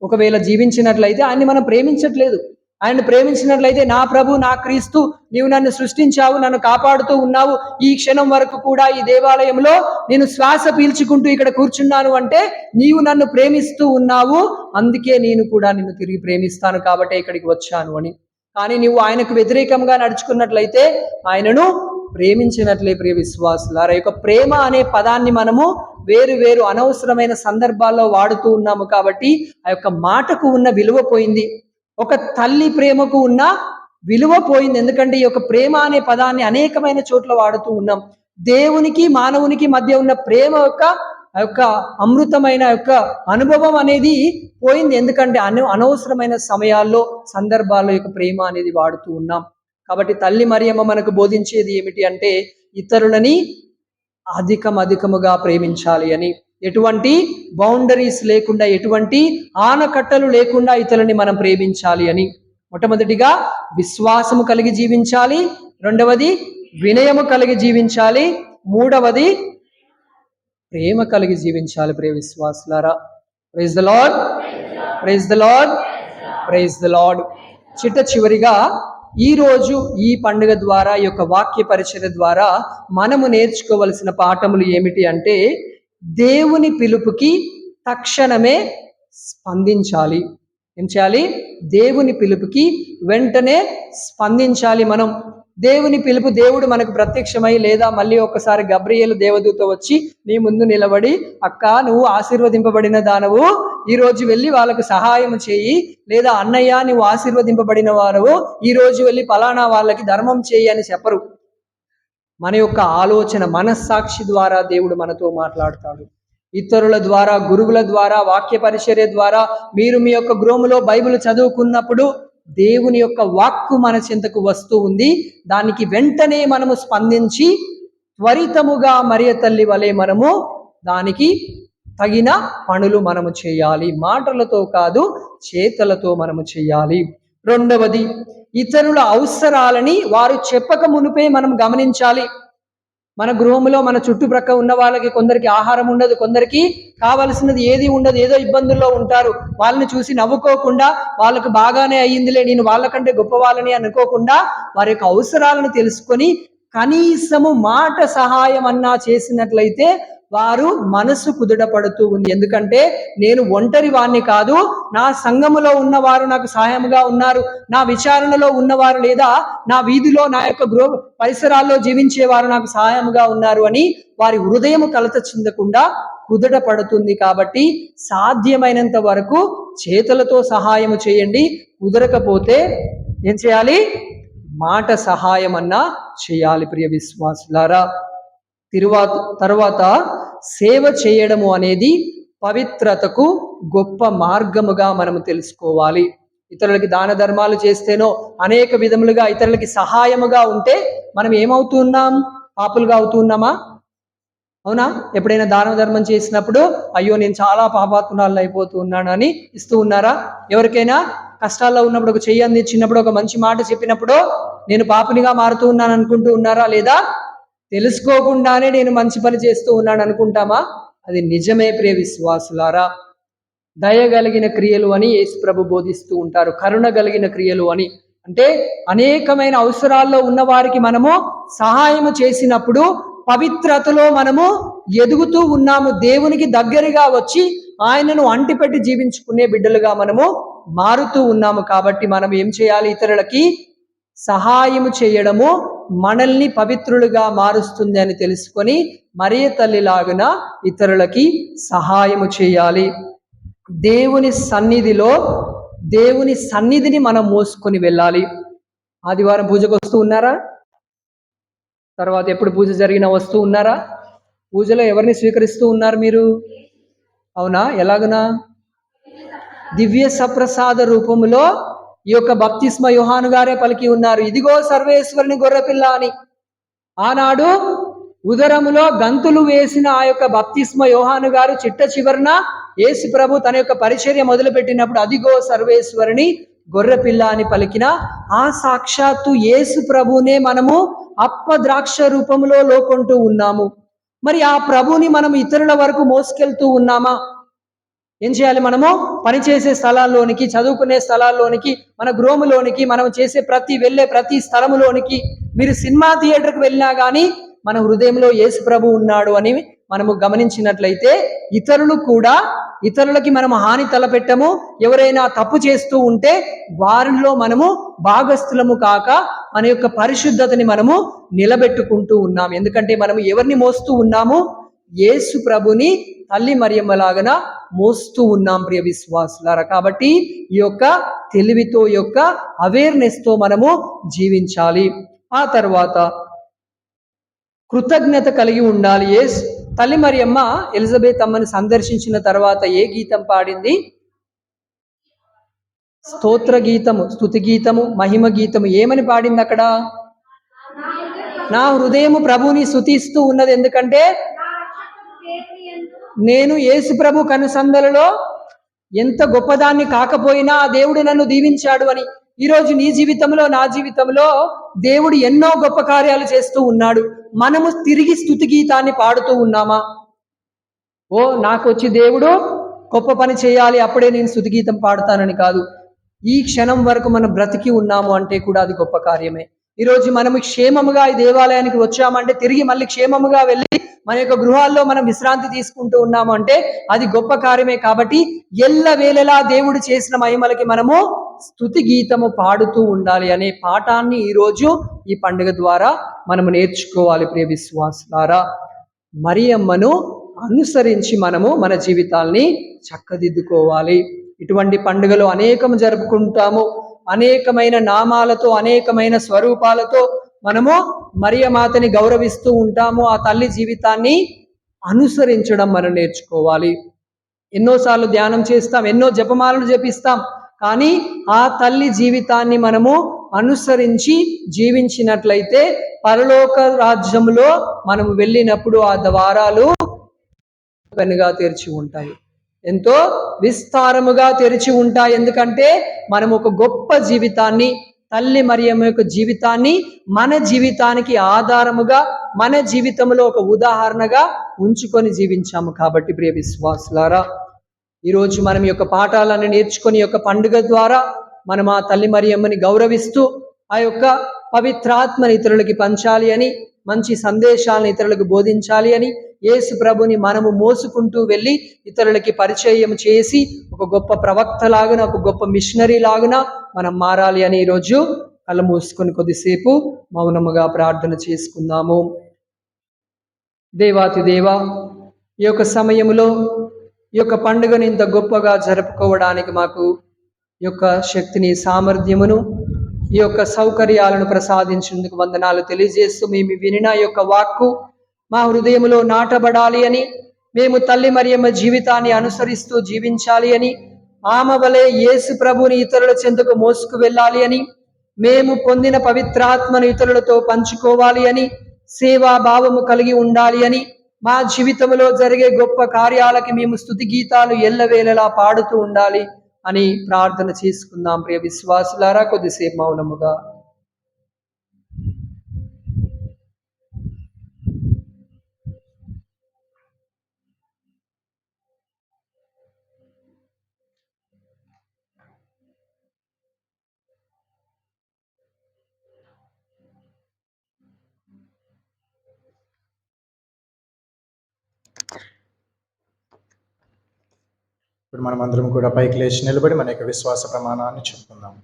ఒకవేళ జీవించినట్లయితే ఆయన్ని మనం ప్రేమించట్లేదు. ఆయన ప్రేమించినట్లయితే నా ప్రభు నా క్రీస్తు నీవు నన్ను సృష్టించావు, నన్ను కాపాడుతూ ఉన్నావు, ఈ క్షణం వరకు కూడా ఈ దేవాలయంలో నేను శ్వాస పీల్చుకుంటూ ఇక్కడ కూర్చున్నాను అంటే నీవు నన్ను ప్రేమిస్తూ ఉన్నావు, అందుకే నేను కూడా నిన్ను తిరిగి ప్రేమిస్తాను కాబట్టి ఇక్కడికి వచ్చాను అని. కానీ నీవు ఆయనకు వ్యతిరేకంగా నడుచుకున్నట్లయితే ఆయనను ప్రేమించినట్లే ప్రియ విశ్వాసులారా. యొక్క ప్రేమ అనే పదాన్ని మనము వేరు వేరు అనవసరమైన సందర్భాల్లో వాడుతూ ఉన్నాము కాబట్టి ఆ యొక్క మాటకు ఉన్న విలువ పోయింది. ఒక తల్లి ప్రేమకు ఉన్న విలువ పోయింది. ఎందుకంటే ఈ యొక్క ప్రేమ అనే పదాన్ని అనేకమైన చోట్ల వాడుతూ ఉన్నాం. దేవునికి మానవునికి మధ్య ఉన్న ప్రేమ యొక్క అమృతమైన యొక్క అనుభవం అనేది పోయింది. ఎందుకంటే అనవసరమైన సమయాల్లో సందర్భాల్లో యొక్క ప్రేమ అనేది వాడుతూ ఉన్నాం. కాబట్టి తల్లి మరియమ్మ మనకు బోధించేది ఏమిటి అంటే ఇతరులని అధికముగా ప్రేమించాలి అని. ఎటువంటి బౌండరీస్ లేకుండా, ఎటువంటి ఆనకట్టలు లేకుండా ఇతరులని మనం ప్రేమించాలి అని. మొట్టమొదటిగా విశ్వాసము కలిగి జీవించాలి, రెండవది వినయము కలిగి జీవించాలి, మూడవది ప్రేమ కలిగి జీవించాలి. ప్రియ విశ్వాసులారా, praise the lord, praise the lord, praise the lord. చివరిగా ఈరోజు ఈ పండుగ ద్వారా ఈ యొక్క వాక్య పరిచర్య ద్వారా మనము నేర్చుకోవలసిన పాఠములు ఏమిటి అంటే దేవుని పిలుపుకి తక్షణమే స్పందించాలి. ఏం చేయాలి? దేవుని పిలుపుకి వెంటనే స్పందించాలి. మనం దేవుని పిలుపు, దేవుడు మనకు ప్రత్యక్షమై లేదా మళ్ళీ ఒకసారి గబ్రియేలు దేవదూత వచ్చి నీ ముందు నిలబడి అక్క నువ్వు ఆశీర్వదింపబడిన దానవు, ఈరోజు వెళ్ళి వాళ్ళకు సహాయం చేయి, లేదా అన్నయ్య నువ్వు ఆశీర్వదింపబడిన వారవు, ఈరోజు వెళ్ళి ఫలానా వాళ్ళకి ధర్మం చేయి అని చెప్పరు. మన యొక్క ఆలోచన మనస్సాక్షి ద్వారా దేవుడు మనతో మాట్లాడతాడు. ఇతరుల ద్వారా, గురువుల ద్వారా, వాక్య పరిచర్య ద్వారా మీరు మీ యొక్క గృహములో బైబిల్ చదువుకున్నప్పుడు దేవుని యొక్క వాక్కు మన చెంతకు వస్తూ ఉంది. దానికి వెంటనే మనము స్పందించి త్వరితముగా మరియ తల్లి వలె మనము దానికి తగిన పనులు మనము చేయాలి. మాటలతో కాదు, చేతలతో మనము చేయాలి. రెండవది, ఇతరుల అవసరాలని వారు చెప్పక మునిపే మనం గమనించాలి. మన గృహంలో మన చుట్టుప్రక్క ఉన్న వాళ్ళకి కొందరికి ఆహారం ఉండదు, కొందరికి కావలసినది ఏది ఉండదు, ఏదో ఇబ్బందుల్లో ఉంటారు. వాళ్ళని చూసి నవ్వుకోకుండా వాళ్ళకు బాగానే అయ్యిందిలే నేను వాళ్ళకంటే గొప్పవాళ్ళని అనుకోకుండా వారి యొక్క అవసరాలను తెలుసుకొని కనీసము మాట సహాయం అన్నా చేసినట్లయితే వారు మనసు కుదుటపడుతూ ఉంది. ఎందుకంటే నేను ఒంటరి వాణ్ణి కాదు, నా సంఘములో ఉన్నవారు నాకు సహాయముగా ఉన్నారు, నా విచారణలో ఉన్నవారు లేదా నా వీధిలో నా యొక్క గృహ పరిసరాల్లో జీవించేవారు నాకు సహాయముగా ఉన్నారు అని వారి హృదయము కలత చెందకుండా కుదుట పడుతుంది. కాబట్టి సాధ్యమైనంత వరకు చేతులతో సహాయము చేయండి. కుదరకపోతే ఏం చేయాలి? మాట సహాయం అన్నా చేయాలి. ప్రియ విశ్వాసులారా, తర్వాత సేవ చేయడము అనేది పవిత్రతకు గొప్ప మార్గముగా మనము తెలుసుకోవాలి. ఇతరులకి దాన ధర్మాలు చేస్తేనో అనేక విధములుగా ఇతరులకి సహాయముగా ఉంటే మనం ఏమవుతున్నాం? పాపులుగా అవుతున్నామా? అవునా? ఎప్పుడైనా దాన ధర్మం చేసినప్పుడు అయ్యో నేను చాలా పాపాత్మురాలు అయిపోతున్నాను అని ఇస్తూ ఉన్నారా? ఎవరికైనా కష్టాల్లో ఉన్నప్పుడు ఒక చెయ్యి అందించినప్పుడు, ఒక మంచి మాట చెప్పినప్పుడు నేను పాపునిగా మారుతూ ఉన్నాను అనుకుంటూ ఉన్నారా? లేదా తెలుసుకోకుండానే నేను మంచి పని చేస్తూ ఉన్నాను అనుకుంటామా? అది నిజమే ప్రియ విశ్వాసులారా. దయగలిగిన క్రియలు అని యేసు ప్రభు బోధిస్తూ ఉంటారు, కరుణ కలిగిన క్రియలు అని. అంటే అనేకమైన అవసరాల్లో ఉన్న వారికి మనము సహాయము చేసినప్పుడు పవిత్రతలో మనము ఎదుగుతూ ఉన్నాము. దేవునికి దగ్గరగా వచ్చి ఆయనను అంటిపెట్టి జీవించుకునే బిడ్డలుగా మనము మారుతూ ఉన్నాము. కాబట్టి మనం ఏం చేయాలి? ఇతరులకి సహాయము చేయడము మనల్ని పవిత్రులుగా మారుస్తుంది అని తెలుసుకొని మరియ తల్లిలాగున ఇతరులకి సహాయము చేయాలి. దేవుని సన్నిధిని మనం మోసుకొని వెళ్ళాలి. ఆదివారం పూజకు వస్తూ ఉన్నారా? తర్వాత ఎప్పుడు పూజ జరిగినా వస్తూ ఉన్నారా? పూజలో ఎవరిని స్వీకరిస్తూ ఉన్నారు మీరు? అవునా? ఎలాగునా? దివ్య సప్రసాద రూపములో ఈ యొక్క బప్తిస్మ యోహాను గారే పలికి ఉన్నారు, ఇదిగో సర్వేశ్వరుని గొర్రెపిల్ల అని. ఆనాడు ఉదరములో గంతులు వేసిన ఆ యొక్క బప్తిస్మ యోహాను గారు చిట్ట చివరన యేసు ప్రభు తన యొక్క పరిచర్య మొదలుపెట్టినప్పుడు అదిగో సర్వేశ్వరుని గొర్రెపిల్ల అని పలికిన ఆ సాక్షాత్తు యేసు ప్రభునే మనము అప్పద్రాక్ష రూపంలో లోకొంటూ ఉన్నాము. మరి ఆ ప్రభుని మనం ఇతరుల వరకు మోసుకెళ్తూ ఉన్నామా? ఏం చేయాలి? మనము పనిచేసే స్థలాల్లోనికి, చదువుకునే స్థలాల్లోనికి, మన గృహములోనికి, మనం వెళ్ళే ప్రతి స్థలములోనికి, మీరు సినిమా థియేటర్కి వెళ్ళినా కానీ మన హృదయంలో యేసు ప్రభు ఉన్నాడు అని మనము గమనించినట్లయితే ఇతరులకి మనము హాని తలపెట్టము. ఎవరైనా తప్పు చేస్తూ ఉంటే వారిలో మనము భాగస్థులము కాక మన యొక్క పరిశుద్ధతని మనము నిలబెట్టుకుంటూ ఉన్నాం. ఎందుకంటే మనము ఎవరిని మోస్తూ ఉన్నాము? యేసు ప్రభుని తల్లి మరియమ్మలాగన మోస్తూ ఉన్నాం ప్రియ విశ్వాసులారా. కాబట్టి ఈ యొక్క తెలివితో, ఈ యొక్క అవేర్నెస్తో మనము జీవించాలి. ఆ తర్వాత కృతజ్ఞత కలిగి ఉండాలి. తల్లి మరియమ్మ ఎలిజబెత్ అమ్మని సందర్శించిన తర్వాత ఏ గీతం పాడింది? స్తోత్ర గీతము, స్తుతి గీతము, మహిమ గీతము. ఏమని పాడింది అక్కడ? నా హృదయము ప్రభుని స్తుతిస్తూ ఉన్నది, ఎందుకంటే నేను యేసు ప్రభు కనుసందలలో ఎంత గొప్పదాన్ని కాకపోయినా ఆ దేవుడు నన్ను దీవించాడు అని. ఈరోజు నీ జీవితంలో, నా జీవితంలో దేవుడు ఎన్నో గొప్ప కార్యాలు చేస్తూ ఉన్నాడు. మనము తిరిగి స్తుతి గీతాన్ని పాడుతూ ఉన్నామా? నాకు వచ్చి దేవుడు గొప్ప పని చేయాలి అప్పుడే నేను స్తుతి గీతం పాడుతానని కాదు. ఈ క్షణం వరకు మనం బ్రతికి ఉన్నాము అంటే కూడా అది గొప్ప కార్యమే. ఈరోజు మనము క్షేమముగా ఈ దేవాలయానికి వచ్చామంటే తిరిగి మళ్ళీ క్షేమముగా వెళ్ళి మన యొక్క గృహాల్లో మనం విశ్రాంతి తీసుకుంటూ ఉన్నాము అంటే అది గొప్ప కార్యమే. కాబట్టి ఎల్లవేళలా దేవుడు చేసిన మహిమలకి మనము స్తుతి గీతము పాడుతూ ఉండాలి అనే పాఠాన్ని ఈరోజు ఈ పండుగ ద్వారా మనము నేర్చుకోవాలి ప్రియ విశ్వాసులారా. మరియమ్మను అనుసరించి మనము మన జీవితాల్ని చక్కదిద్దుకోవాలి. ఇటువంటి పండుగలు అనేకము జరుపుకుంటాము. అనేకమైన నామాలతో, అనేకమైన స్వరూపాలతో మనము మరియమాతని గౌరవిస్తూ ఉంటాము. ఆ తల్లి జీవితాన్ని అనుసరించడం మనం నేర్చుకోవాలి. ఎన్నోసార్లు ధ్యానం చేస్తాం, ఎన్నో జపమాలను జపిస్తాం, కానీ ఆ తల్లి జీవితాన్ని మనము అనుసరించి జీవించినట్లయితే పరలోక రాజ్యంలో మనము వెళ్ళినప్పుడు ఆ ద్వారాలు పెనుగా తెరిచి ఉంటాయి, ఎంతో విస్తారముగా తెరిచి ఉంటాయి. ఎందుకంటే మనం ఒక గొప్ప జీవితాన్ని, తల్లి మరియమ్మ యొక్క జీవితాన్ని మన జీవితానికి ఆధారముగా, మన జీవితంలో ఒక ఉదాహరణగా ఉంచుకొని జీవించాము. కాబట్టి ప్రియ విశ్వాసులారా, ఈరోజు మనం ఈ యొక్క పాఠాలను నేర్చుకొని యొక్క పండుగ ద్వారా మనం ఆ తల్లి మరియమ్మని గౌరవిస్తూ ఆ యొక్క పవిత్రాత్మని ఇతరులకి పంచాలి అని, మంచి సందేశాలను ఇతరులకు బోధించాలి అని, యేసు ప్రభుని మనము మోసుకుంటూ వెళ్ళి ఇతరులకి పరిచయం చేసి ఒక గొప్ప ప్రవక్త లాగున, ఒక గొప్ప మిషనరీ లాగున మనం మారాలి అని ఈరోజు కళ్ళు మూసుకొని కొద్దిసేపు మౌనముగా ప్రార్థన చేసుకుందాము. దేవాతి దేవా, ఈ యొక్క సమయంలో ఈ యొక్క పండుగను ఇంత గొప్పగా జరుపుకోవడానికి మాకు ఈ యొక్క శక్తిని, సామర్థ్యమును, ఈ యొక్క సౌకర్యాలను ప్రసాదించేందుకు వందనాలు తెలియజేస్తూ, మేము వినిన ఈ యొక్క వాక్కు మా హృదయంలో నాటబడాలి అని, మేము తల్లి మరియమ్మ జీవితాన్ని అనుసరిస్తూ జీవించాలి అని, ఆమె వలె యేసు ప్రభుని ఇతరుల చెంతకు మోసుకు వెళ్ళాలి అని, మేము పొందిన పవిత్రాత్మను ఇతరులతో పంచుకోవాలి అని, సేవాభావము కలిగి ఉండాలి అని, మా జీవితంలో జరిగే గొప్ప కార్యాలకి మేము స్తుతి గీతాలు ఎల్లవేళలా పాడుతూ ఉండాలి అని ప్రార్థన చేసుకుందాం. ప్రియ విశ్వాసులారా, కొద్దిసేపు మౌనముగా ఇప్పుడు మనం అందరం కూడా పైకి లేచి నిలబడి మన యొక్క విశ్వాస ప్రమాణాన్ని చెప్పుకుందాం.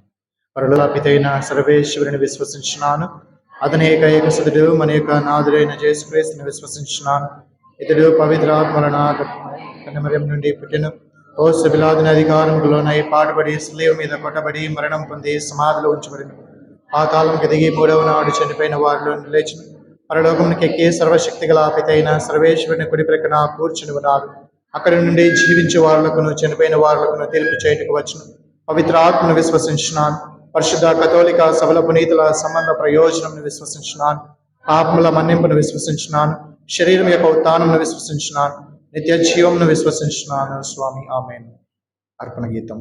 పరలోకపితైన సర్వేశ్వరుని విశ్వసించున్నాను, అతని ఏకసుతుడు మన యొక్క నాథుడైన యేసుక్రీస్తుని విశ్వసించున్నాను. ఇతడు పవిత్రాత్మల కన్యమరియం నుండి పుట్టిన ఓసు పిలాతుని అధికారములోనై పాటుపడి స్లీవ్ మీద కొట్టబడి మరణం పొంది సమాధిలో ఉంచబడిన, ఆ కాలంకి దిగి 3వ నాడు చనిపోయిన వారిలో లేచిన, పరలోకమునికి ఎక్కి సర్వశక్తి గల పితైన సర్వేశ్వరుని కుడి ప్రక్కన కూర్చుని ఉన్నారు. అక్కడి నుండి జీవించే వారులకును చనిపోయిన వారులకును తీర్పు చేయటకు వచ్చును. పవిత్ర ఆత్మను విశ్వసించున్నాను. పరిశుద్ధ కథోలిక సభల పునీతుల సంబంధ ప్రయోజనం విశ్వసించున్నాను. పాపముల మన్నింపును విశ్వసించున్నాను. శరీరం యొక్క ఉత్థానమును విశ్వసించున్నాను. నిత్య జీవమును విశ్వసించున్నాను. స్వామి ఆమేన్. అర్పణ గీతం.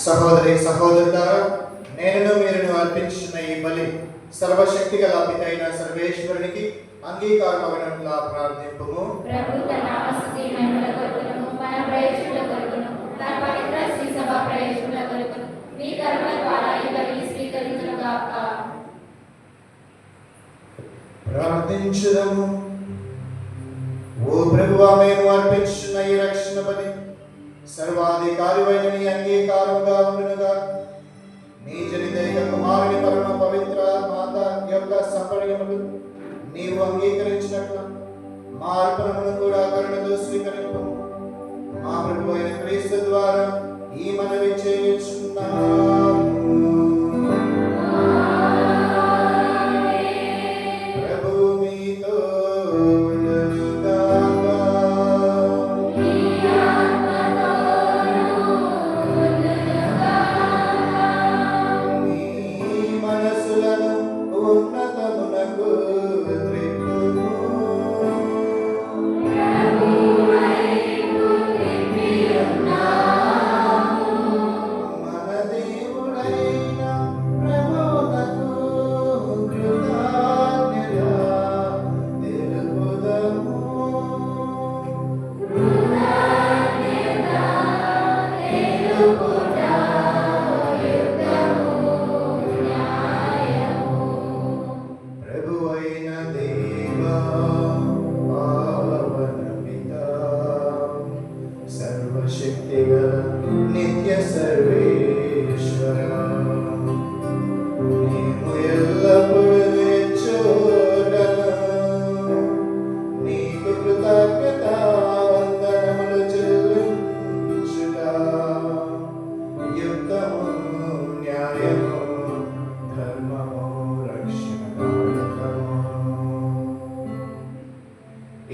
సహోదరి సహోదరులారా, నేను మీరును అర్పించిన ఈ బలి సర్వశక్తి గల పితైన సర్వేశ్వరునికి అంగీకారమగినట్లా ప్రార్థింపుము. ప్రార్థించుదము. ఓ ప్రభువా, మేము అర్పించిన ఈ రక్షణ బలి సర్వాధికారివైన నీ అంగీకారంగా ఉండునుగా. నీ జనిదైక కుమారుని పరమ పవిత్ర మాత యొక్క సంపర్యములు నీవు అంగీకరించినట్లు మా అర్పణమును కూడా కరుణతో స్వీకరింపు. మా ప్రభు అయిన క్రీస్తు ద్వారా ఈ మనవి చేయుచున్నాము. ఉన్నతమునకు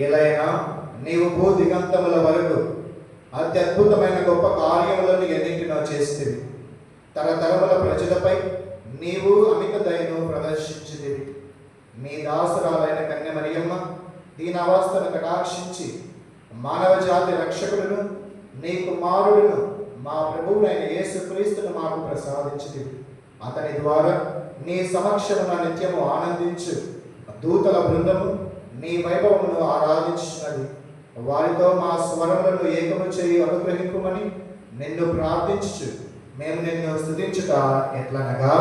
ఏలైనా నీవు భూ దిగంతముల వరకు అత్యద్భుతమైన గొప్ప కార్యములను ఎన్నింటినో చేస్తేవి. తరతరముల ప్రజలపై నీవు అమిత దయను ప్రదర్శించితివి. మీ దాసురాలైన కన్య మరియమ్మ దీని అవస్థను కటాక్షించి మానవ జాతి రక్షకుడును నీ కుమారుడును మా ప్రభువునైన యేసుక్రీస్తును మాకు ప్రసాదించితివి. అతని ద్వారా నీ సమక్షమున నిత్యము ఆనందించు దూతల బృందము నీ వైభవమును ఆరాధించున్నది. వారితో మా స్వరములను ఏకము చేయి అనుగ్రహింపుమని నిన్ను ప్రార్థించుచు మేము నిన్ను స్తుతించుట ఎట్లనగా,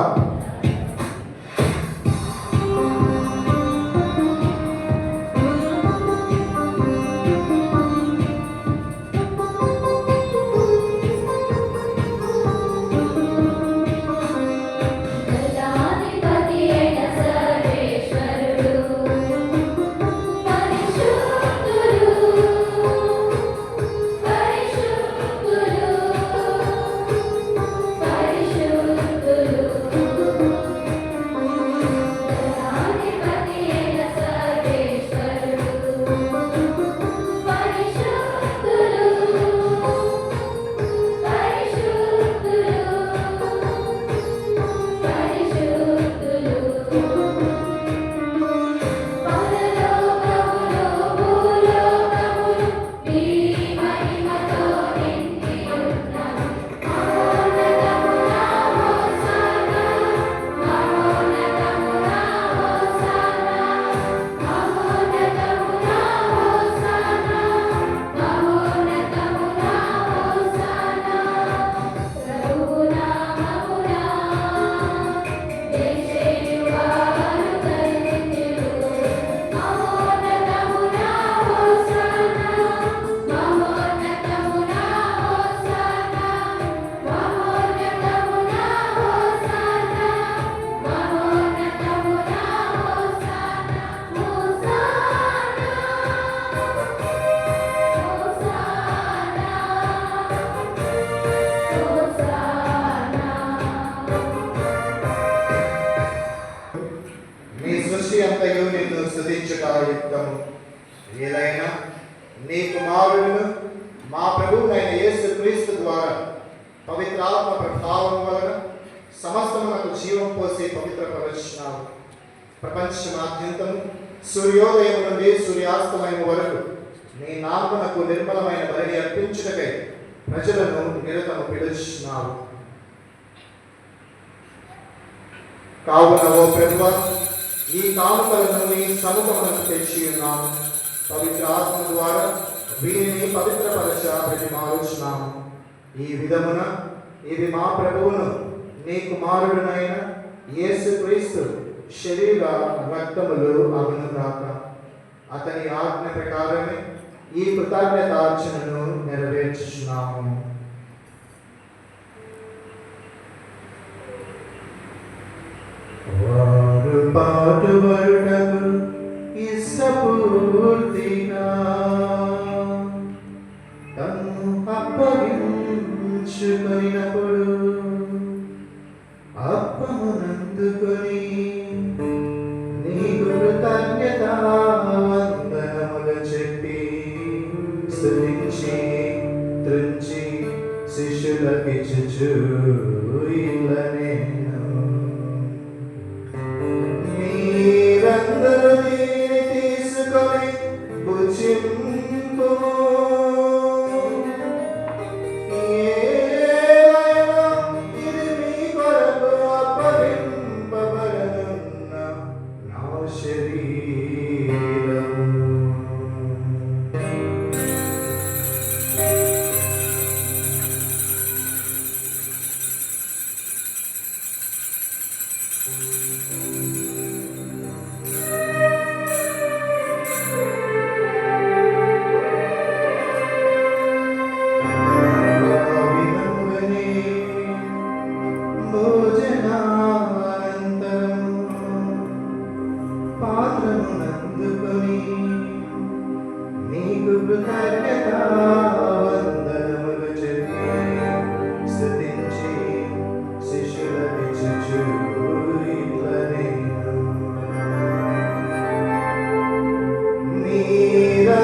అంతయు నిన్ను స్తుతించుట యుక్తము. ఏలైనా నీ కుమారుడును మా ప్రభువునైన యేసుక్రీస్తు ద్వారా పవిత్రాత్మ ప్రభావం వలన సమస్తమునకు జీవం పోసి పవిత్రపరుచున్నావు. ప్రపంచమాద్యంతము సూర్యోదయం నుండి సూర్యాస్తమయం వరకు నీ నామమునకు నిర్మలమైన బలి అర్పించుటకై ప్రజలను నిరతము పిలుచున్నావు. కావున ఓ ప్రభువా, ఈ కానుకలను నీ సముఖమునకు తెచ్చి ఉన్నాము. పవిత్ర ఆత్మ ద్వారా వీరిని పవిత్రపరచ ప్రతిమాలుచున్నాము. ఈ విధమున ఇవి మా ప్రభువును నీ కుమారుడునైన యేసుక్రీస్తు శరీర రక్తములు అగునుగాక. అతని ఆజ్ఞ ప్రకారమే ఈ కృతజ్ఞతార్చనను నెరవేర్చుచున్నాము. వారు పాటుబడుటకు ఇష్టపూర్తిగా తన్ను అప్పగించుకొనినప్పుడు అప్పమునందుకొని నీకు కృతజ్ఞతావందనములు చెప్పి స్తుతించి త్రుంచి శిష్యులకిచ్చుచు ఇట్లనెను, మీరందరూ దీన్ని తీసుకొని భుజింపుము. ఇది మీ కొరకు అప్పగింపబడనున్న నా శరీరము. పాత్రమునందుకొని నీకు కృతజ్ఞతావందనములు చెప్పి స్తుతించి శిష్యులకిచ్చుచు ఇట్లనెను, మీరందరూ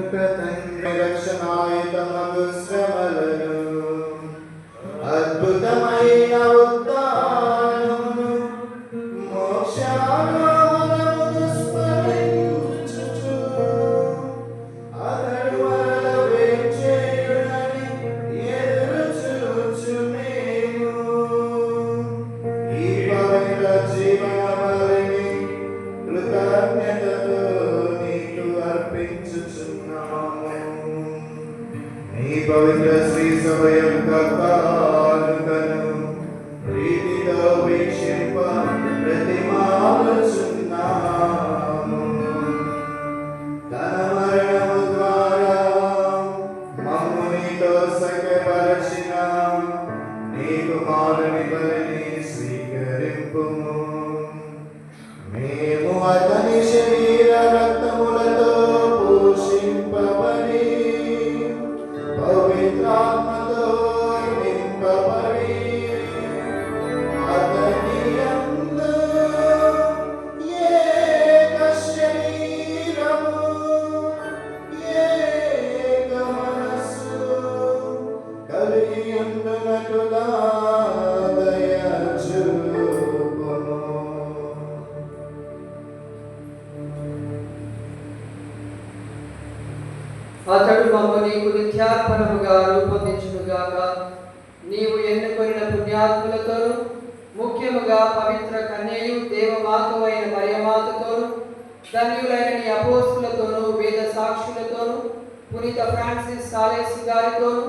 యొక్క తండ్రి రక్షణాయుతమగు శ్రమలను అద్భుతమైన ఉత్థానమును మోక్షారోహణమును స్మరించుచు అతడు మరల వేంచేయుడని ఎదురుచూచు మేము ఈ పవిత్ర జీవన బలిని కృతజ్ఞతతో నీకు అర్పించుచున్నాము. నీ పవిత్ర శ్రీ సభ యొక్క కానుకను ప్రీతితో వీక్షింప ప్రతిమాలుచున్నాము. తన మరణము ద్వారా మమ్ము నీతో సఖ్యపరచిన నీ కుమారుని బలిని స్వీకరింపుము. మేము అతని శరీర రక్తములతో పోషింపబడి పవిత్రాత్మతో నింపబడి అతని యందు ఏక శరీరము ఏక మనస్సు కలిగి ఉండునట్లుగా దయచూపుము. అతడు మమ్ము నీకు నిత్యార్పణముగా రూపొందించునుగాక. నీవు ఎన్నుకొనిన పుణ్యాత్ములతోను ముఖ్యముగా పవిత్ర కన్యయు దేవమాతవు అయిన మరియమాతతోను ధన్యులైన నీ అపోస్తులతోను వేద సాక్షులతోను పునీత ఫ్రాన్సిస్ సాలేసి గారితోను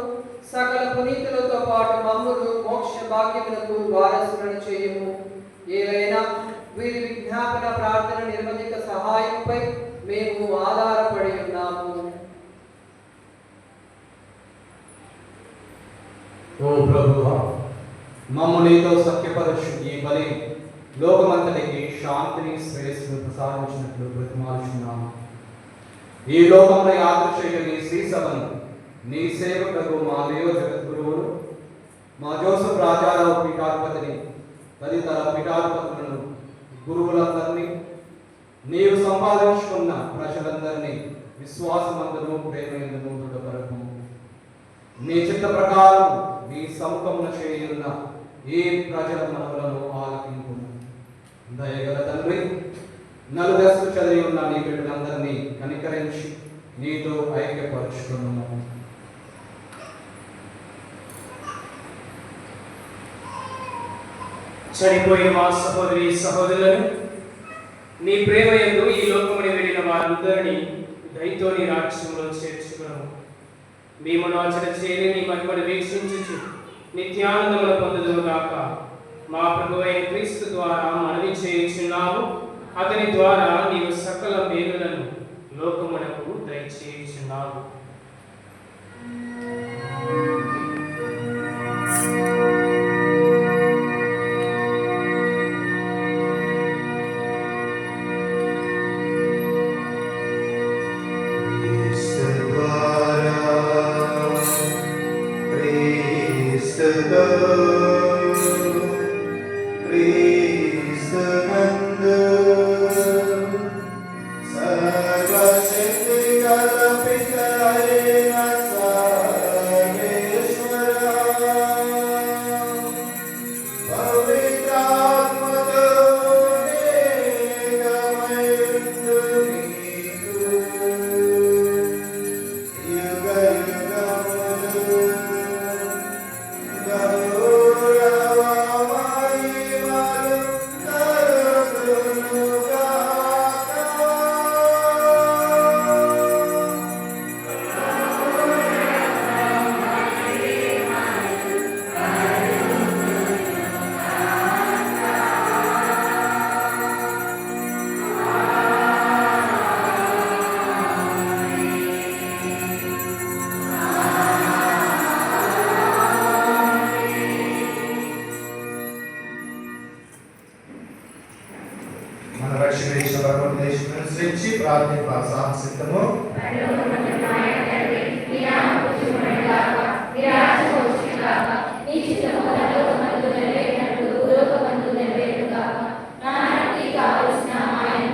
సకల పునీతులతో పాటు మమ్మును మోక్ష భాగ్యములకు వారసులను చేయుము. ఏలైనా వీరి విజ్ఞాపన ప్రార్థన నిర్వహిత సహాయంపై మేము ఆధారపడి ఉన్నాము. ఓ ప్రభువా, మమ్ము నీతో సఖ్యపరచు ఈ బలి లోకమంతటికి శాంతిని శ్రేయస్సును ప్రసాదించినట్లు బ్రతిమాలుచున్నాము. ఈ లోకంలో యాత్ర చేయని శ్రీ సభను నీ సేవకులకు మా లేవ జగద్గురువులు మా జోసఫ్ రాజారావు పీఠాధిపతిని తదితర పీఠాధిపతులను గురువులందరినీ నీవు సంపాదించుకున్న ప్రజలందరినీ విశ్వాసమందును ప్రేమయందును దృఢపరచు. నీ చిత్త ప్రకారం నీ సముఖమున చేయున్న ఈ ప్రజల మనవులను ఆలకింపు. దయగల తండ్రి, నలుదశలు చదివి ఉన్న నీ బిడ్డలందరినీ కనికరించి నీతో ఐక్యపరుచుకున్నాము. చనిపోయిన మా సహోదరి సహోదరులను నీ ప్రేమ యందు ఈ లోకముని వెళ్ళిన వారందరినీ దయతో నీ రాజ్యంలో చేర్చుకున్నాము. మేము నాచన చేయని నీ మహిమను వీక్షించుచు నిత్యానందములు పొందుదుగాక. మా ప్రభు అయిన క్రీస్తు ద్వారా మనవి చేయుచున్నాము. అతని ద్వారా నీవు సకల మేలులను లోకమునకు దయచేయుచున్నావు. ప్రార్థింప సాహసితము. కావలసిన ఆయన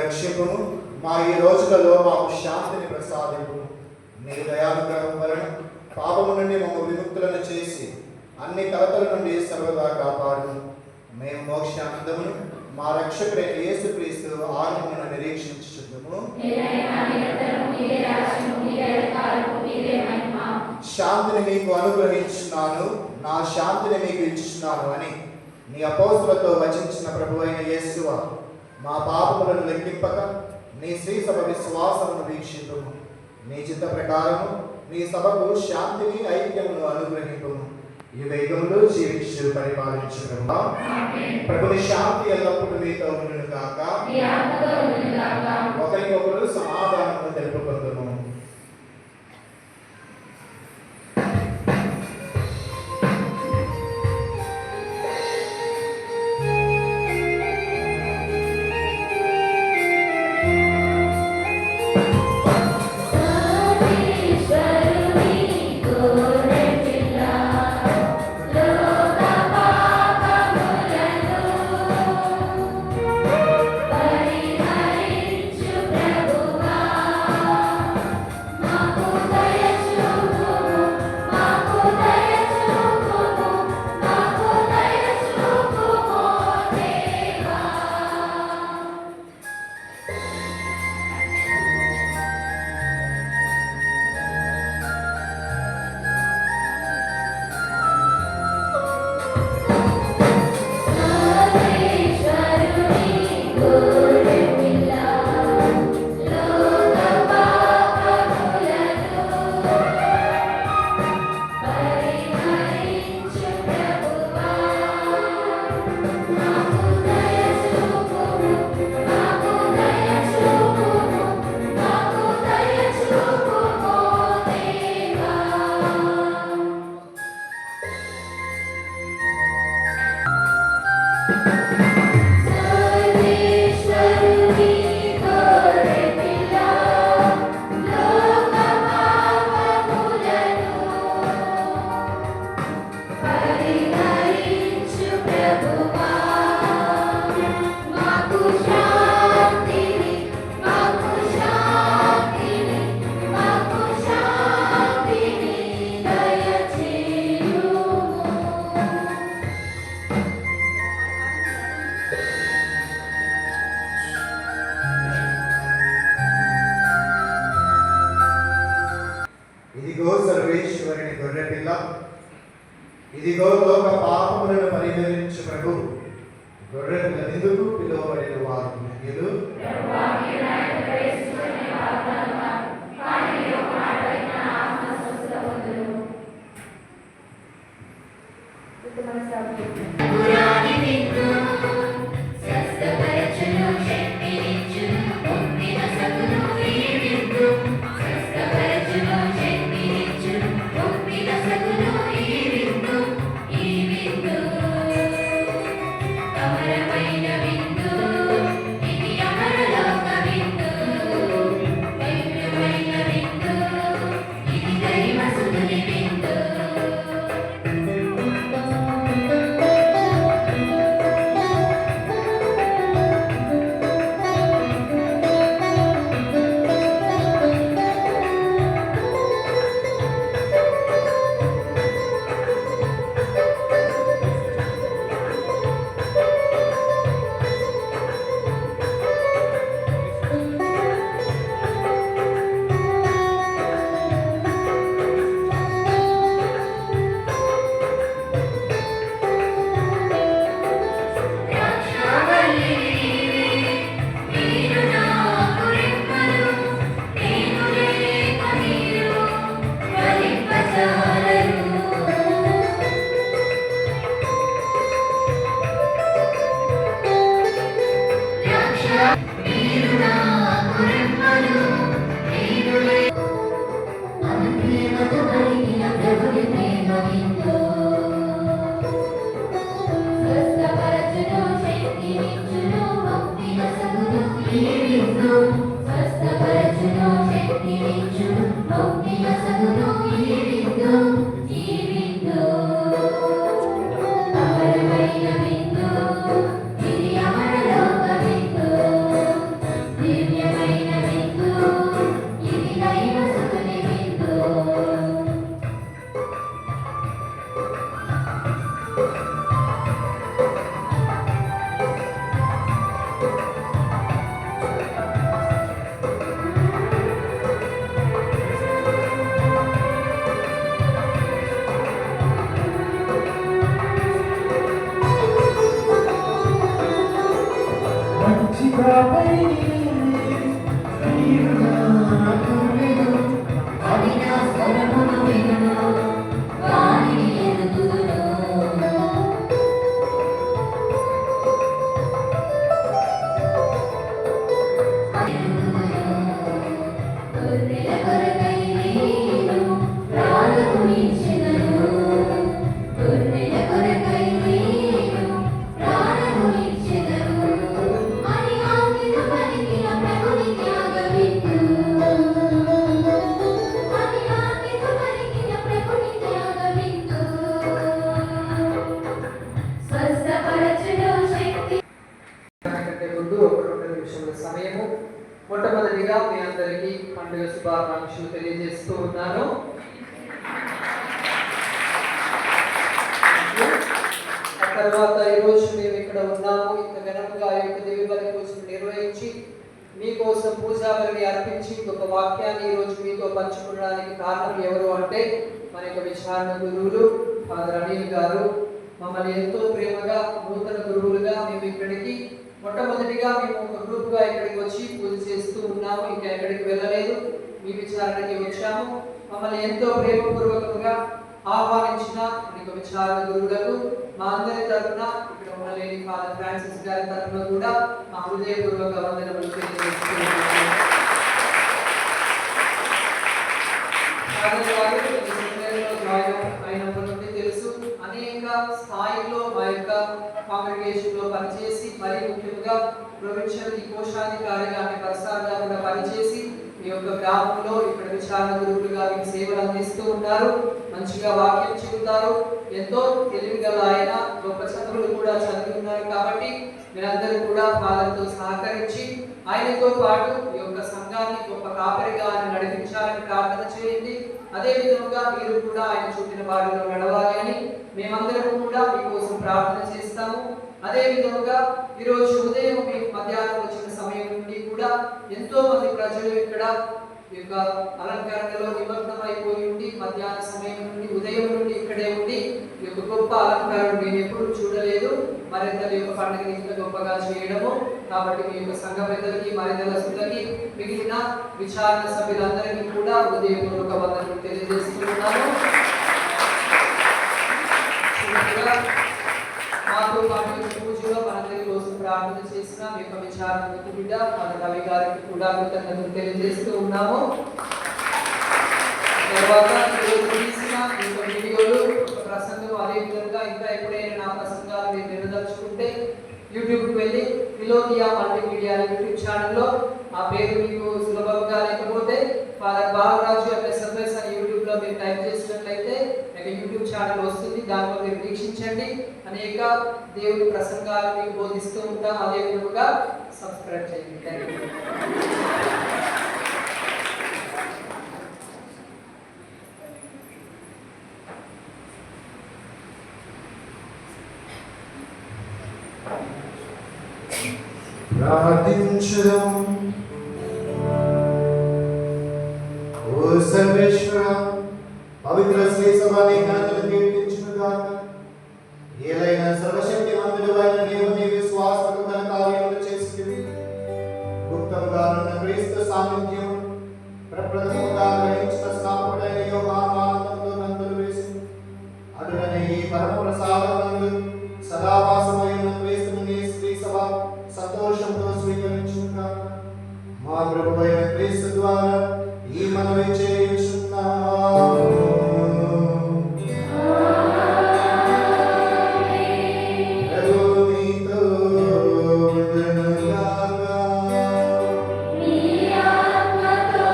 రక్షింపుము. మా ఈ రోజులలో మాకు శాంతిని ప్రసాదింపుము. నీ దయానుగ్రహం వలన పాపము నుండి మమ్మ విముక్తులను చేసి అన్ని కలతల నుండి సర్వదా కాపాడు. మేము మోక్షానందమును మా రక్షకుడైన యేసుక్రీస్తు ఆగమమును నిరీక్షించుచున్నాము. శాంతిని మీకు అనుగ్రహించున్నాను, నా శాంతిని మీకు ఇచ్చుచున్నాను అని నీ అపోస్తులతో వచించిన ప్రభువైన యేసువ, మా పాపములను లెక్కింపక నీ శ్రీ సభ విశ్వాసమును వీక్షింపుము. నీ చిత్త ప్రకారము నీ సభకు శాంతిని ఐక్యమును అనుగ్రహింపుము. ఈ వేగంలో జీవించు పరిపాలించు ప్రభుని శాంతి ఎల్లప్పుడూ మీతో ఉండును గాక. ఒకరికొకరు సమాధానము తెలుపుకుందుము. ఇదిగో సర్వేశ్వరుని గొర్రెపిల్ల, ఇదిగో లోక పాపములను పరిహరించు ప్రభు. గొర్రెపిల్ల ఎందుకు పిలువబడిన వారు ధన్యులు. సమయము మొట్టమొదటిగా మీ అందరికీ పండుగ శుభాకాంక్షలు తెలియజేస్తూ ఉన్నాను. ఆ తర్వాత ఈరోజు మేము ఇక్కడ ఉన్నాము, ఇంత ఘనంగా ఈ యొక్క దేవి బలి కోసం నిర్వహించి మీకోసం పూజా బలి అర్పించి ఒక వాక్యాన్ని ఈరోజు మీతో పంచుకోవడానికి కారణం ఎవరు అంటే మన యొక్క విచారణ గురువులు ఫాదర్ అనిల్ గారు. మమ్మల్ని ఎంతో ప్రేమగా నూతన గురువులుగా మేము ఇక్కడికి మొట్టమొదటిగా మేము ఒక గ్రూప్గా ఇక్కడికి వచ్చి పూజ చేస్తూ ఉన్నాము, ఇంకా ఎక్కడికి వెళ్ళలేదు, మీ విచారణకి వచ్చాము. మమ్మల్ని ఎంతో ప్రేమపూర్వకంగా ఆహ్వానించిన మీకు విచారణ గురువులకు మా అందరి తరఫున ఇక్కడ ఉండలేని ఫాదర్ ఫ్రాన్సిస్ గారి తరఫున కూడా మా హృదయపూర్వక వందనములు తెలియజేస్తున్నాము. అయినప్పటి నుండి తెలుసు, అనేక స్థాయిలో మా యొక్క కాంగ్రిగేషన్ లో పనిచేసి, మరి ముఖ్యంగా ప్రొవిన్షియల్ కోశాధికారిగా ప్రసాద్గా కూడా పనిచేసి మీ యొక్క గ్రామంలో ఇక్కడ విచారణ గురువులుగా మీకు సేవలు అందిస్తూ ఉన్నారు. మంచిగా వాక్యం చెబుతారు, ఎంతో తెలివిగల ఆయన, గొప్ప చదువులు కూడా చదివి ఉన్నారు. కాబట్టి మీరందరూ కూడా ఫాదర్తో సహకరించి ఆయనతో పాటు ఈ యొక్క సంఘాన్ని గొప్ప కాపరిగా ఆయన నడిపించాలని ప్రార్థన చేయండి. అదే విధంగా మీరు కూడా ఆయన చూపిన వారిలో నడవాలి అని మేమందరం కూడా మీకోసం ప్రార్థన చేస్తాము. అదే విధంగా ఈరోజు ఉదయం మీకు మధ్యాహ్నం వచ్చిన సమయం నుండి కూడా ఎంతో మంది ప్రజలు ఇక్కడ ఈ యొక్క అలంకరణలో నిమగ్నం అయిపోయి ఉండి, మధ్యాహ్న సమయం నుండి ఉదయం నుండి ఇక్కడే ఉండి ఈ యొక్క గొప్ప అలంకరణ నేను ఎప్పుడు చూడలేదు. మరింత ఈ యొక్క పండుగని ఇంత గొప్పగా చేయడము. కాబట్టి మీ యొక్క సంఘ పెద్దలకి, మరింతలకి, మిగిలిన విచారణ సభ్యులందరికీ కూడా హృదయపూర్వక వందనలు తెలియజేస్తున్నాను. మాతో పాటు పూజలో మనందరి కోసం ప్రార్థన చేసిన మీ యొక్క విచారణ బిడ్డ మన రవి గారికి కూడా కృతజ్ఞతలు తెలియజేస్తూ ఉన్నాము. తర్వాత తీసిన వీడియోలు, ప్రసంగం, అదే విధంగా ఇంకా ఎప్పుడైనా నా ప్రసంగాలు మీరు వినదలుచుకుంటే యూట్యూబ్కి వెళ్ళి ఫిలోదియా మల్టీమీడియా యూట్యూబ్ ఛానల్లో ఆ పేరు మీకు సులభంగా లేకపోతే ఫాదర్ బాలరాజు FSFS అని యూట్యూబ్లో మీరు టైప్ చేసినట్లయితే యూట్యూబ్ ఛానల్ వస్తుంది. దాంట్లో మీరు వీక్షించండి. అనేక దేవుని ప్రసంగాలు మీకు బోధిస్తూ ఉంటాం. అదే విధంగా సబ్స్క్రైబ్ చేయండి. ప్రార్థించుదాం. ఓ సర్వేశ్వర, పవిత్ర శ్రీ సభని జ్ఞానులు కీర్తించునుగాక. ఏలైన సర్వశక్తిమంతుడైన దేవుని విశ్వాసము తన కార్యములు చేస్తుంది. గుప్తముగా ఉన్న క్రీస్తు సాన్నిధ్యం ప్రప్రథముగా గ్రహించిన స్నాపకుడైన యోహాను ఆనందంతో నందులు వేసింది. అటులనే ఈ పరమ ప్రసాదములు సదావాసమై ఉన్న క్రీస్తుని శ్రీ సభ సంతోషంతో స్వీకరించుగాక. మా ప్రభువైన క్రీస్తు ద్వారా ఈ మనవి చేయుచున్నాము. మీ ఆత్మతో